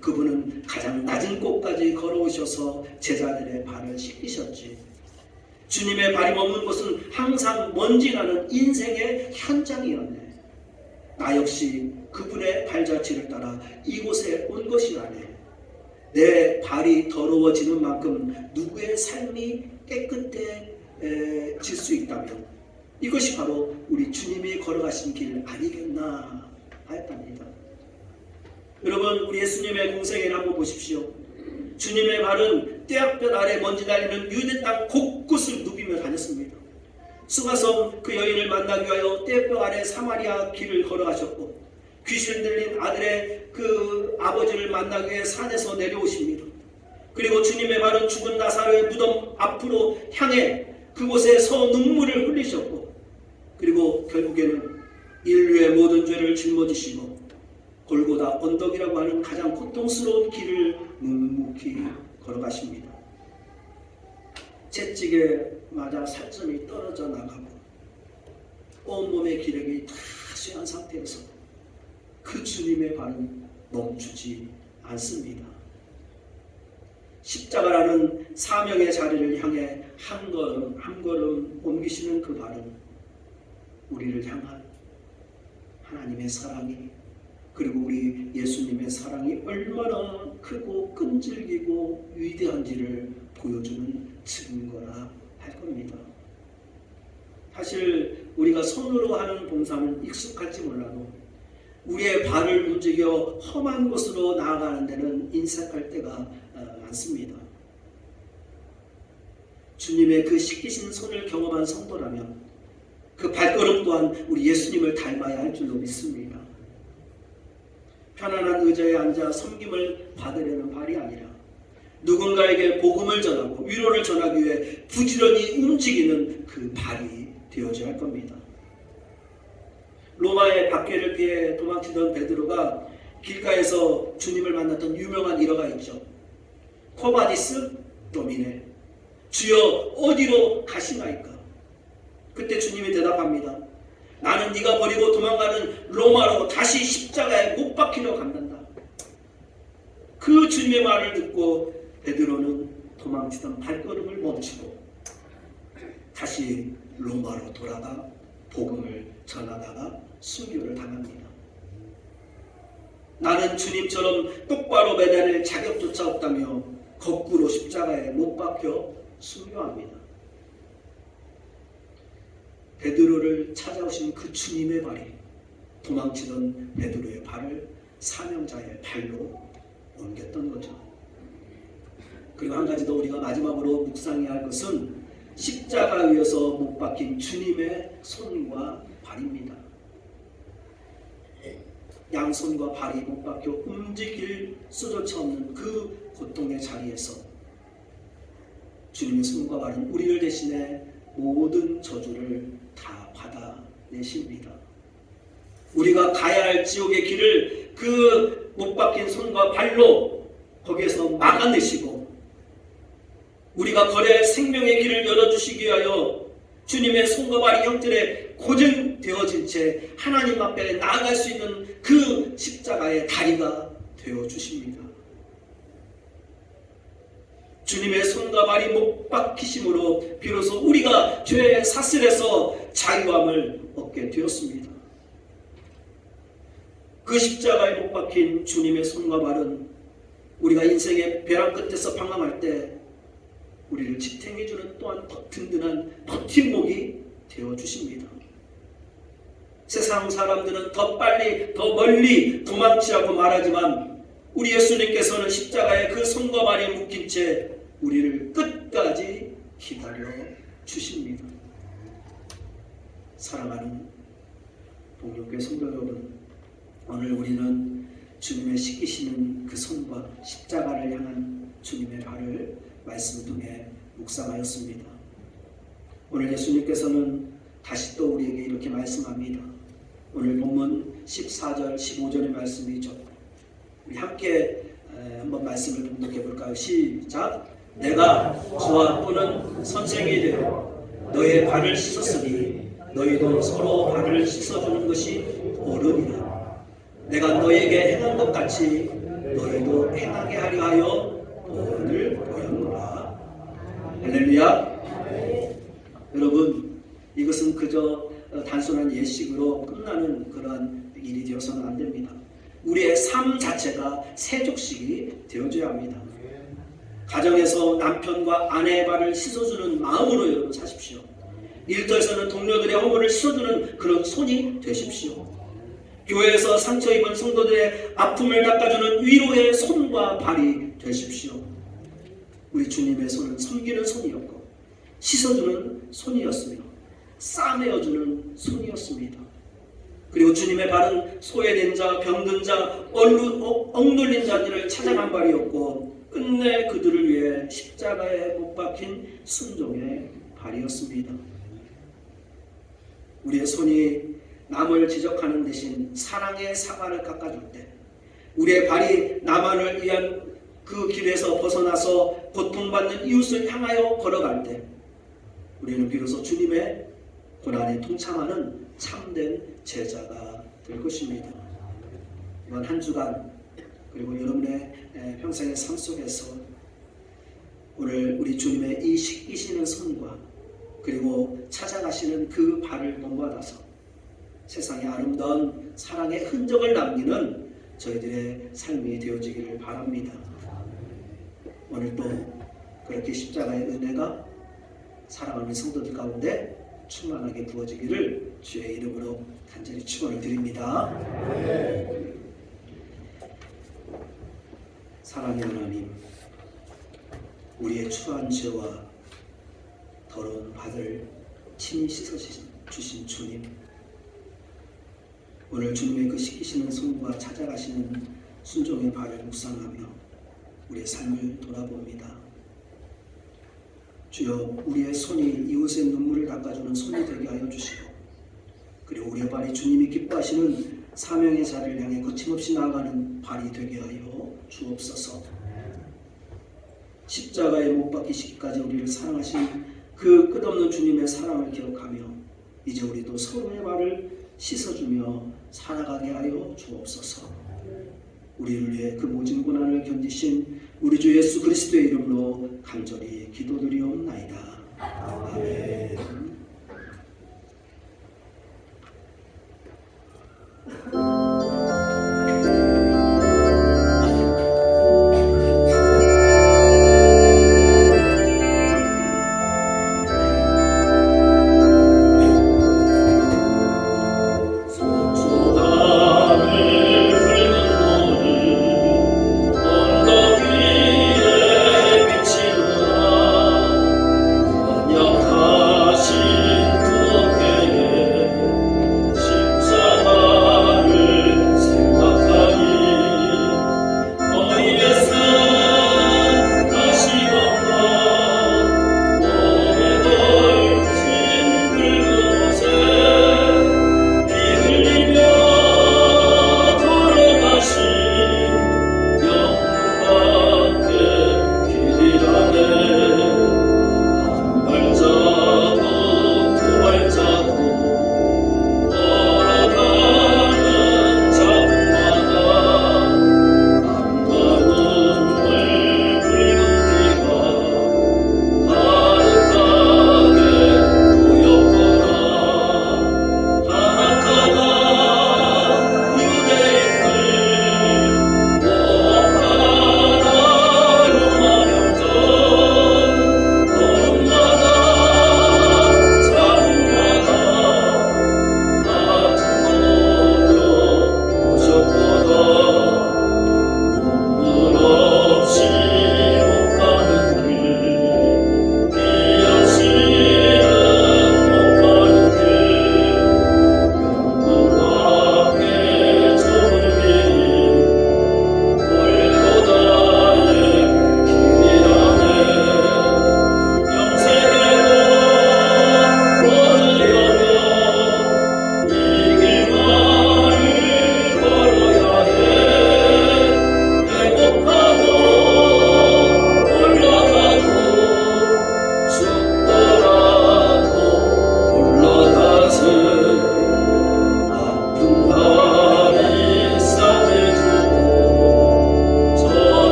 그분은 가장 낮은 곳까지 걸어오셔서 제자들의 발을 씻기셨지. 주님의 발이 머문 곳은 항상 먼지나는 인생의 현장이었네. 나 역시 그분의 발자취를 따라 이곳에 온 것이라네. 내 발이 더러워지는 만큼 누구의 삶이 깨끗해질 수 있다면 이것이 바로 우리 주님이 걸어가신 길 아니겠나 하였답니다. 여러분, 우리 예수님의 공생애를 한번 보십시오. 주님의 발은 떼약볕 아래 먼지 날리는 유대 땅 곳곳을 누비며 다녔습니다. 수가성 그 여인을 만나기 위하여 떼약볕 아래 사마리아 길을 걸어가셨고 귀신 들린 아들의 그 아버지를 만나기 위해 산에서 내려오십니다. 그리고 주님의 발은 죽은 나사로의 무덤 앞으로 향해 그곳에 서 눈물을 흘리셨고 그리고 결국에는 인류의 모든 죄를 짊어지시고 골고다 언덕이라고 하는 가장 고통스러운 길을 묵묵히 걸어가십니다. 채찍에 맞아 살점이 떨어져 나가고 온몸의 기력이 다 쇠한 상태에서 그 주님의 발은 멈추지 않습니다. 십자가라는 사명의 자리를 향해 한 걸음 한 걸음 옮기시는 그 발은 우리를 향한 하나님의 사랑이 그리고 우리 예수님의 사랑이 얼마나 크고 끈질기고 위대한지를 보여주는 증거라 할 겁니다. 사실 우리가 손으로 하는 봉사는 익숙할지 몰라도 우리의 발을 움직여 험한 곳으로 나아가는 데는 인색할 때가 많습니다. 주님의 그 씻기신 손을 경험한 성도라면 그 발걸음 또한 우리 예수님을 닮아야 할 줄로 믿습니다. 편안한 의자에 앉아 섬김을 받으려는 발이 아니라 누군가에게 복음을 전하고 위로를 전하기 위해 부지런히 움직이는 그 발이 되어져야 할 겁니다. 로마의 박해를 피해 도망치던 베드로가 길가에서 주님을 만났던 유명한 일화가 있죠. 코바디스 도미네, 주여 어디로 가시나이까? 그때 주님이 대답합니다. 나는 네가 버리고 도망가는 로마로 다시 십자가에 못 박히려 간단다. 그 주님의 말을 듣고 베드로는 도망치던 발걸음을 멈추고 다시 로마로 돌아가 복음을 전하다가 순교를 당합니다. 나는 주님처럼 똑바로 매달릴 자격조차 없다며 거꾸로 십자가에 못 박혀 순교합니다. 베드로를 찾아오신 그 주님의 발이 도망치던 베드로의 발을 사명자의 발로 옮겼던 거죠. 그리고 한 가지 더 우리가 마지막으로 묵상해야 할 것은 십자가 위에서 못 박힌 주님의 손과 발입니다. 양손과 발이 못 박혀 움직일 수조차 없는 그 고통의 자리에서 주님의 손과 발은 우리를 대신해 모든 저주를 다 받아내십니다. 우리가 가야 할 지옥의 길을 그 못 박힌 손과 발로 거기에서 막아내시고 우리가 거래할 생명의 길을 열어주시기 위하여 주님의 손과 발이 형틀에 고정되어진 채 하나님 앞에 나아갈 수 있는 그 십자가의 다리가 되어주십니다. 주님의 손과 발이 못 박히심으로 비로소 우리가 죄의 사슬에서 자유함을 얻게 되었습니다. 그 십자가에 못 박힌 주님의 손과 발은 우리가 인생의 벼랑 끝에서 방황할 때 우리를 지탱해주는 또한 든든한 버팀목이 되어주십니다. 세상 사람들은 더 빨리 더 멀리 도망치라고 말하지만 우리 예수님께서는 십자가에 그 손과 발이 묶인 채 우리를 끝까지 기다려 주십니다. 사랑하는 동료교회 성도 여러분, 오늘 우리는 주님의 씻기시는 그 손과 십자가를 향한 주님의 발을 말씀을 통해 묵상하였습니다. 오늘 예수님께서는 다시 또 우리에게 이렇게 말씀합니다. 오늘 본문 14절 15절의 말씀이죠. 우리 함께 한번 말씀을 공독해 볼까요? 시작. 내가 주와 또는 선생이 되어 너의 발을 씻었으니 너희도 서로 발을 씻어주는 것이 옳으니라. 내가 너에게 행한 것 같이 너희도 행하게 하려 하여 본을 보였노라. 할렐루야. 여러분, 이것은 그저 단순한 예식으로 끝나는 그러한 일이 되어서는 안 됩니다. 우리의 삶 자체가 세족식이 되어줘야 합니다. 가정에서 남편과 아내의 발을 씻어주는 마음으로 여러분 사십시오. 일터에서는 동료들의 허물을 씻어주는 그런 손이 되십시오. 교회에서 상처 입은 성도들의 아픔을 닦아주는 위로의 손과 발이 되십시오. 우리 주님의 손은 섬기는 손이었고 씻어주는 손이었으며 싸매어주는 손이었습니다. 그리고 주님의 발은 소외된 자, 병든 자, 억눌린 자들을 찾아간 발이었고 끝내 그들을 위해 십자가에 못 박힌 순종의 발이었습니다. 우리의 손이 남을 지적하는 대신 사랑의 사과를 깎아줄 때, 우리의 발이 나만을 위한 그 길에서 벗어나서 고통받는 이웃을 향하여 걸어갈 때 우리는 비로소 주님의 고난에 동참하는 참된 제자가 될 것입니다. 이번 한 주간 그리고 여러분의 평생의 삶 속에서 오늘 우리 주님의 이 씻기시는 손과 그리고 찾아가시는 그 발을 본받아서 세상에 아름다운 사랑의 흔적을 남기는 저희들의 삶이 되어지기를 바랍니다. 오늘도 그렇게 십자가의 은혜가 사랑하는 성도들 가운데 충만하게 부어지기를 주의 이름으로 간절히 축원을 드립니다. 사랑의 하나님, 우리의 추한 죄와 더러운 발을 친히 씻어주신 주님, 오늘 주님의 그 씻기시는 손과 찾아가시는 순종의 발을 묵상하며 우리의 삶을 돌아봅니다. 주여, 우리의 손이 이웃의 눈물을 닦아주는 손이 되게 하여 주시고, 그리고 우리의 발이 주님이 기뻐하시는 사명의 자리를 향해 거침없이 나아가는 발이 되게 하여 주옵소서. 십자가에 못 박히시기까지 우리를 사랑하신 그 끝없는 주님의 사랑을 기억하며 이제 우리도 서로의 발을 씻어주며 살아가게 하여 주옵소서. 우리를 위해 그 모진 고난을 견디신 우리 주 예수 그리스도의 이름으로 간절히 기도드리옵나이다. 아멘.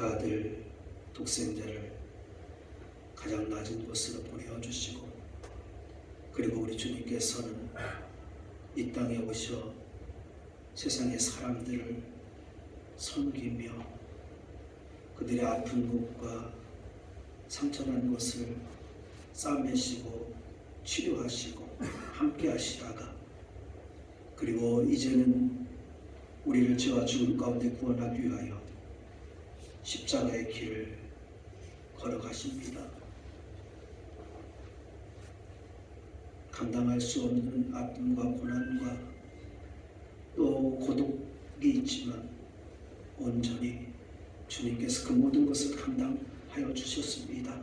그 아들 독생자를 가장 낮은 곳으로 보내어주시고, 그리고 우리 주님께서는 이 땅에 오셔 세상의 사람들을 섬기며 그들의 아픈 곳과 상처난 것을 싸매시고 치료하시고 함께 하시다가, 그리고 이제는 우리를 죄와 죽음 가운데 구원하기 위하여 십자가의 길을 걸어가십니다. 감당할 수 없는 아픔과 고난과 또 고독이 있지만 온전히 주님께서 그 모든 것을 감당하여 주셨습니다.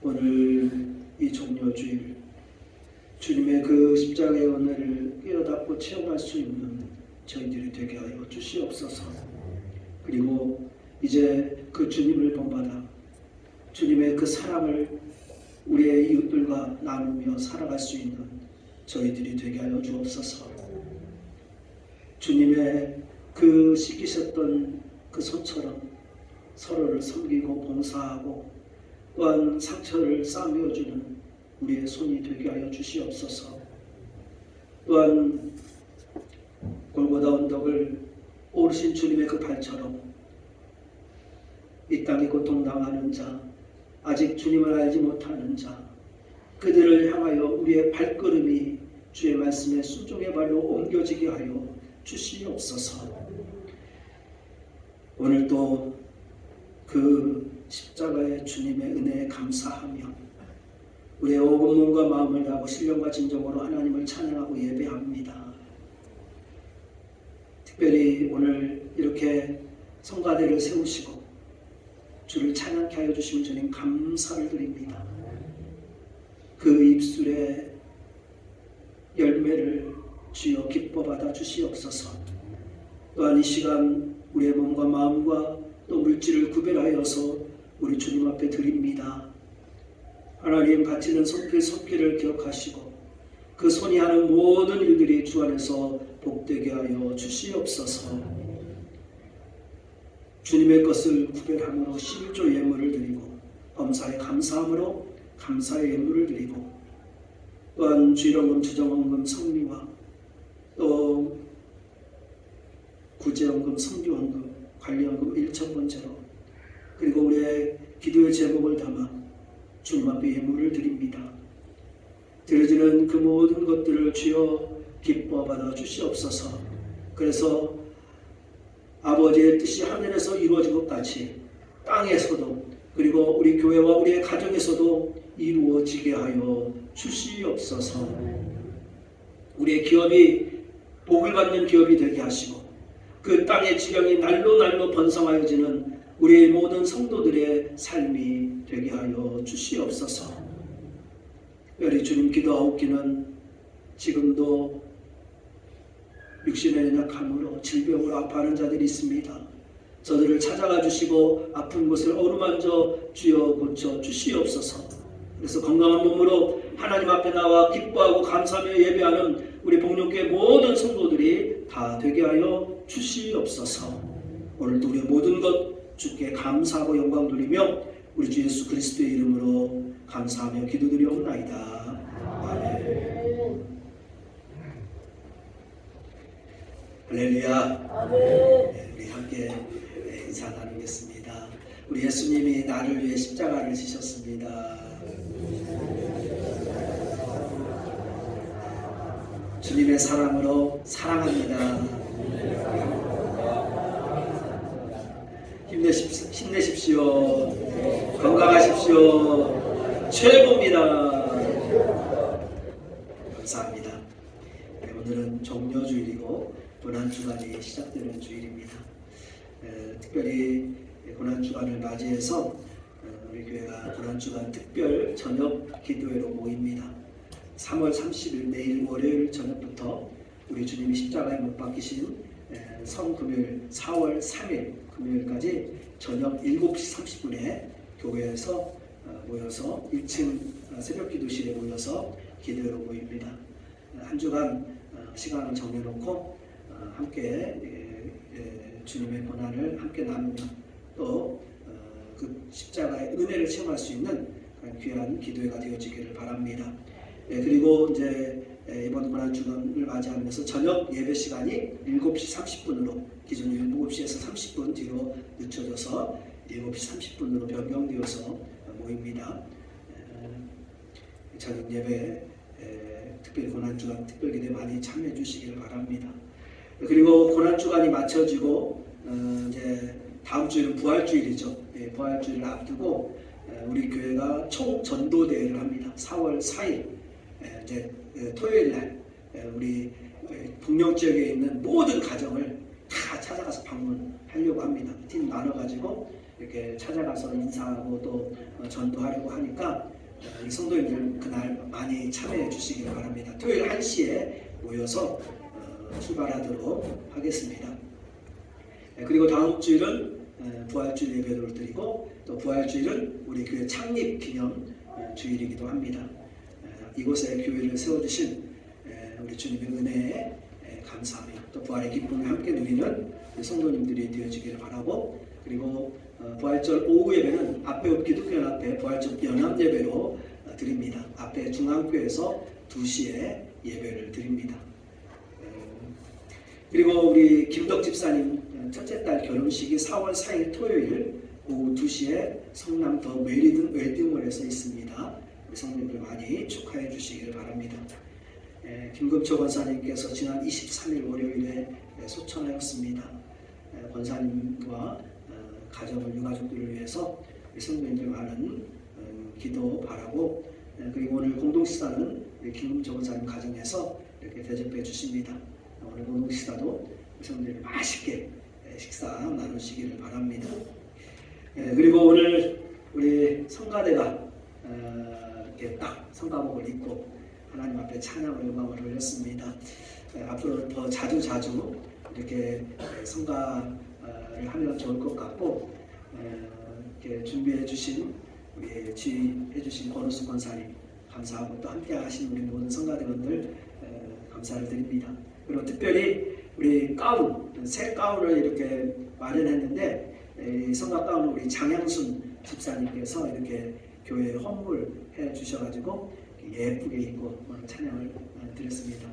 오늘 이 종려주일 주님의 그 십자가의 은혜를 깨어닫고 체험할 수 있는 저희들이 되게 하여 주시옵소서. 그리고 이제 그 주님을 본받아 주님의 그 사랑을 우리의 이웃들과 나누며 살아갈 수 있는 저희들이 되게 하여 주옵소서. 주님의 그 씻기셨던 그 손처럼 서로를 섬기고 봉사하고 또한 상처를 싸매어주는 우리의 손이 되게 하여 주시옵소서. 또한 골고다 언덕을 오르신 주님의 그 발처럼 이 땅에 고통당하는 자, 아직 주님을 알지 못하는 자, 그들을 향하여 우리의 발걸음이 주의 말씀에 순종의 발로 옮겨지게 하여 주시옵소서. 오늘도 그 십자가의 주님의 은혜에 감사하며 우리의 온 몸과 마음을 다하고 신령과 진정으로 하나님을 찬양하고 예배합니다. 특별히 오늘 이렇게 성가대를 세우시고 주를 찬양케 하여 주시면 주님 감사를 드립니다. 그 입술의 열매를 주여 기뻐 받아 주시옵소서. 또한 이 시간 우리의 몸과 마음과 또 물질을 구별하여서 우리 주님 앞에 드립니다. 하나님 바치는 손길을 기억하시고 그 손이 하는 모든 일들이 주 안에서 복되게 하여 주시옵소서. 주님의 것을 구별함으로 11조 예물을 드리고 범사에 감사함으로 감사의 예물을 드리고 또한 주일원금, 주정원금, 성미와 또 구제원금, 성교원금, 관리원금 1,000번째로 그리고 우리의 기도의 제목을 담아 주님 앞에 예물을 드립니다. 드려지는 그 모든 것들을 주여 기뻐 받아 주시옵소서. 그래서 아버지의 뜻이 하늘에서 이루어진 것 같이 땅에서도 그리고 우리 교회와 우리의 가정에서도 이루어지게 하여 주시옵소서. 우리의 기업이 복을 받는 기업이 되게 하시고 그 땅의 지경이 날로 번성하여지는 우리의 모든 성도들의 삶이 되게 하여 주시옵소서. 특별히 주님 기도하옵기는 지금도 육신의 연약함으로 질병으로 아파하는 자들이 있습니다. 저들을 찾아가 주시고 아픈 곳을 어루만져 주여 고쳐 주시옵소서. 그래서 건강한 몸으로 하나님 앞에 나와 기뻐하고 감사하며 예배하는 우리 복령교회 모든 성도들이 다 되게 하여 주시옵소서. 오늘도 우리의 모든 것 주께 감사하고 영광 돌리며 우리 주 예수 그리스도의 이름으로 감사하며 기도드리옵나이다. 아멘. 할렐루야. 네, 우리 함께 인사 나누겠습니다. 우리 예수님이 나를 위해 십자가를 지셨습니다. 주님의 사랑으로 사랑합니다. 힘내십시오. 건강하십시오. 최고입니다. 감사합니다. 네, 오늘은 종료주일이고 고난주간이 시작되는 주일입니다. 특별히 고난주간을 맞이해서 우리 교회가 고난주간 특별 저녁 기도회로 모입니다. 3월 30일 내일 월요일 저녁부터 우리 주님이 십자가에 못 박히신 성금요일 4월 3일 금요일까지 저녁 7시 30분에 교회에서 모여서 1층 새벽기도실에 모여서 기도회로 모입니다. 한 주간 시간을 정해놓고 함께 주님의 고난을 함께 나누며 또 그 십자가의 은혜를 체험할 수 있는 귀한 기도회가 되어지기를 바랍니다. 그리고 이제 이번 고난주간을 맞이하면서 저녁 예배 시간이 7시 30분으로 기존 7시에서 30분 뒤로 늦춰져서 7시 30분으로 변경되어서 모입니다. 저녁 예배 특별히 고난주간 특별기도에 많이 참여해 주시기를 바랍니다. 그리고 고난주간이 맞춰지고 이제 다음 주일은 부활주일이죠. 부활주일을 앞두고 우리 교회가 총전도대회를 합니다. 4월 4일 이제 토요일 날 우리 북녘 지역에 있는 모든 가정을 다 찾아가서 방문하려고 합니다. 팀 나눠가지고 이렇게 찾아가서 인사하고 또 전도하려고 하니까 이 성도님들 그날 많이 참여해 주시기 바랍니다. 토요일 1시에 모여서 출발하도록 하겠습니다. 그리고 다음 주일은 부활주일 예배를 드리고 또 부활주일은 우리 교회 창립 기념 주일이기도 합니다. 이곳에 교회를 세워주신 우리 주님의 은혜에 감사하며 또 부활의 기쁨을 함께 누리는 성도님들이 되어지기를 바라고, 그리고 부활절 오후 예배는 앞에 기독교연합회 부활절 연합 예배로 드립니다. 앞에 중앙교회에서 2시에 예배를 드립니다. 그리고 우리 김덕 집사님 첫째 딸 결혼식이 4월 4일 토요일 오후 2시에 성남 더 웨딩홀에서 있습니다. 우리 성도님들 많이 축하해 주시기를 바랍니다. 김금초 권사님께서 지난 23일 월요일에 소천하였습니다. 권사님과 가정을 유가족들을 위해서 성도님들 많은 기도 바라고, 그리고 오늘 공동식사는 김금초 권사님 가정에서 이렇게 대접해 주십니다. 오늘 공동식사도 성도님들 맛있게 식사 나누시기를 바랍니다. 그리고 오늘 우리 성가대가 이렇게 딱 성가복을 입고 하나님 앞에 찬양을 음악을 올렸습니다. 앞으로 더 자주 이렇게 성가를 하면 좋을 것 같고, 이렇게 준비해 주신 우리 지휘해 주신 권우수 권사님 감사하고, 또 함께 하신 우리 모든 성가대원들 감사를 드립니다. 그리고 특별히 우리 새 가운을 이렇게 마련했는데, 이 성가 가운을 우리 장향순 집사님께서 이렇게 교회에 헌물해 주셔가지고 예쁘게 입고 오늘 찬양을 드렸습니다.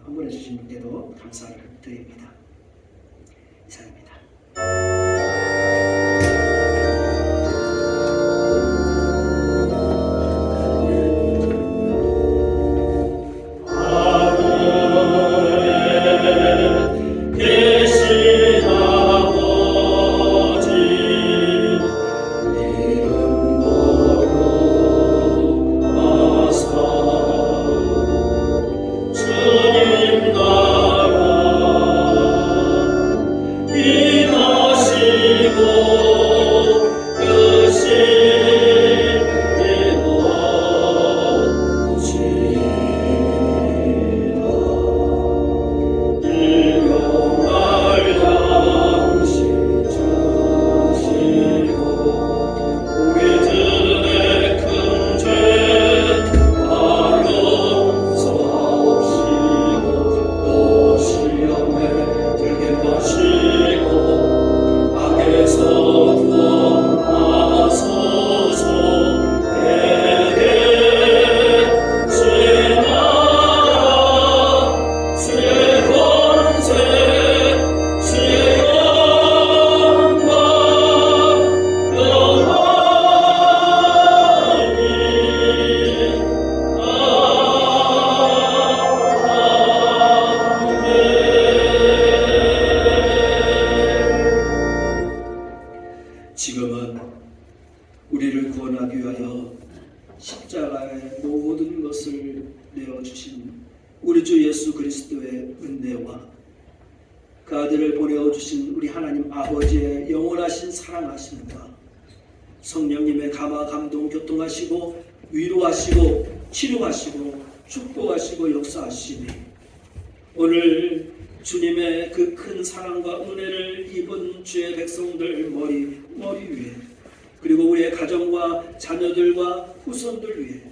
헌물해 주신 분께도 감사를 드립니다. 이상입니다. 지금은 우리를 구원하기 위하여 십자가의 모든 것을 내어주신 우리 주 예수 그리스도의 은혜와 그 아들을 보내어주신 우리 하나님 아버지의 영원하신 사랑하심과 성령님의 감화 감동 교통하시고 위로하시고 치료하시고 축복하시고 역사하시니 오늘 주님의 그 큰 사랑과 은혜를 입은 주의 백성들 머리 위에, 그리고 우리의 가정과 자녀들과 후손들 위에,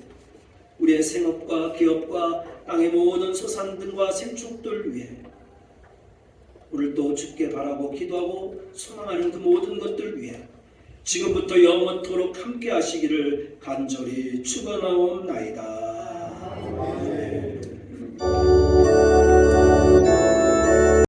우리의 생업과 기업과 땅의 모든 소산들과 생축들 위에 오늘도 주께 바라고 기도하고 소망하는 그 모든 것들 위에 지금부터 영원토록 함께 하시기를 간절히 축원하옵나이다.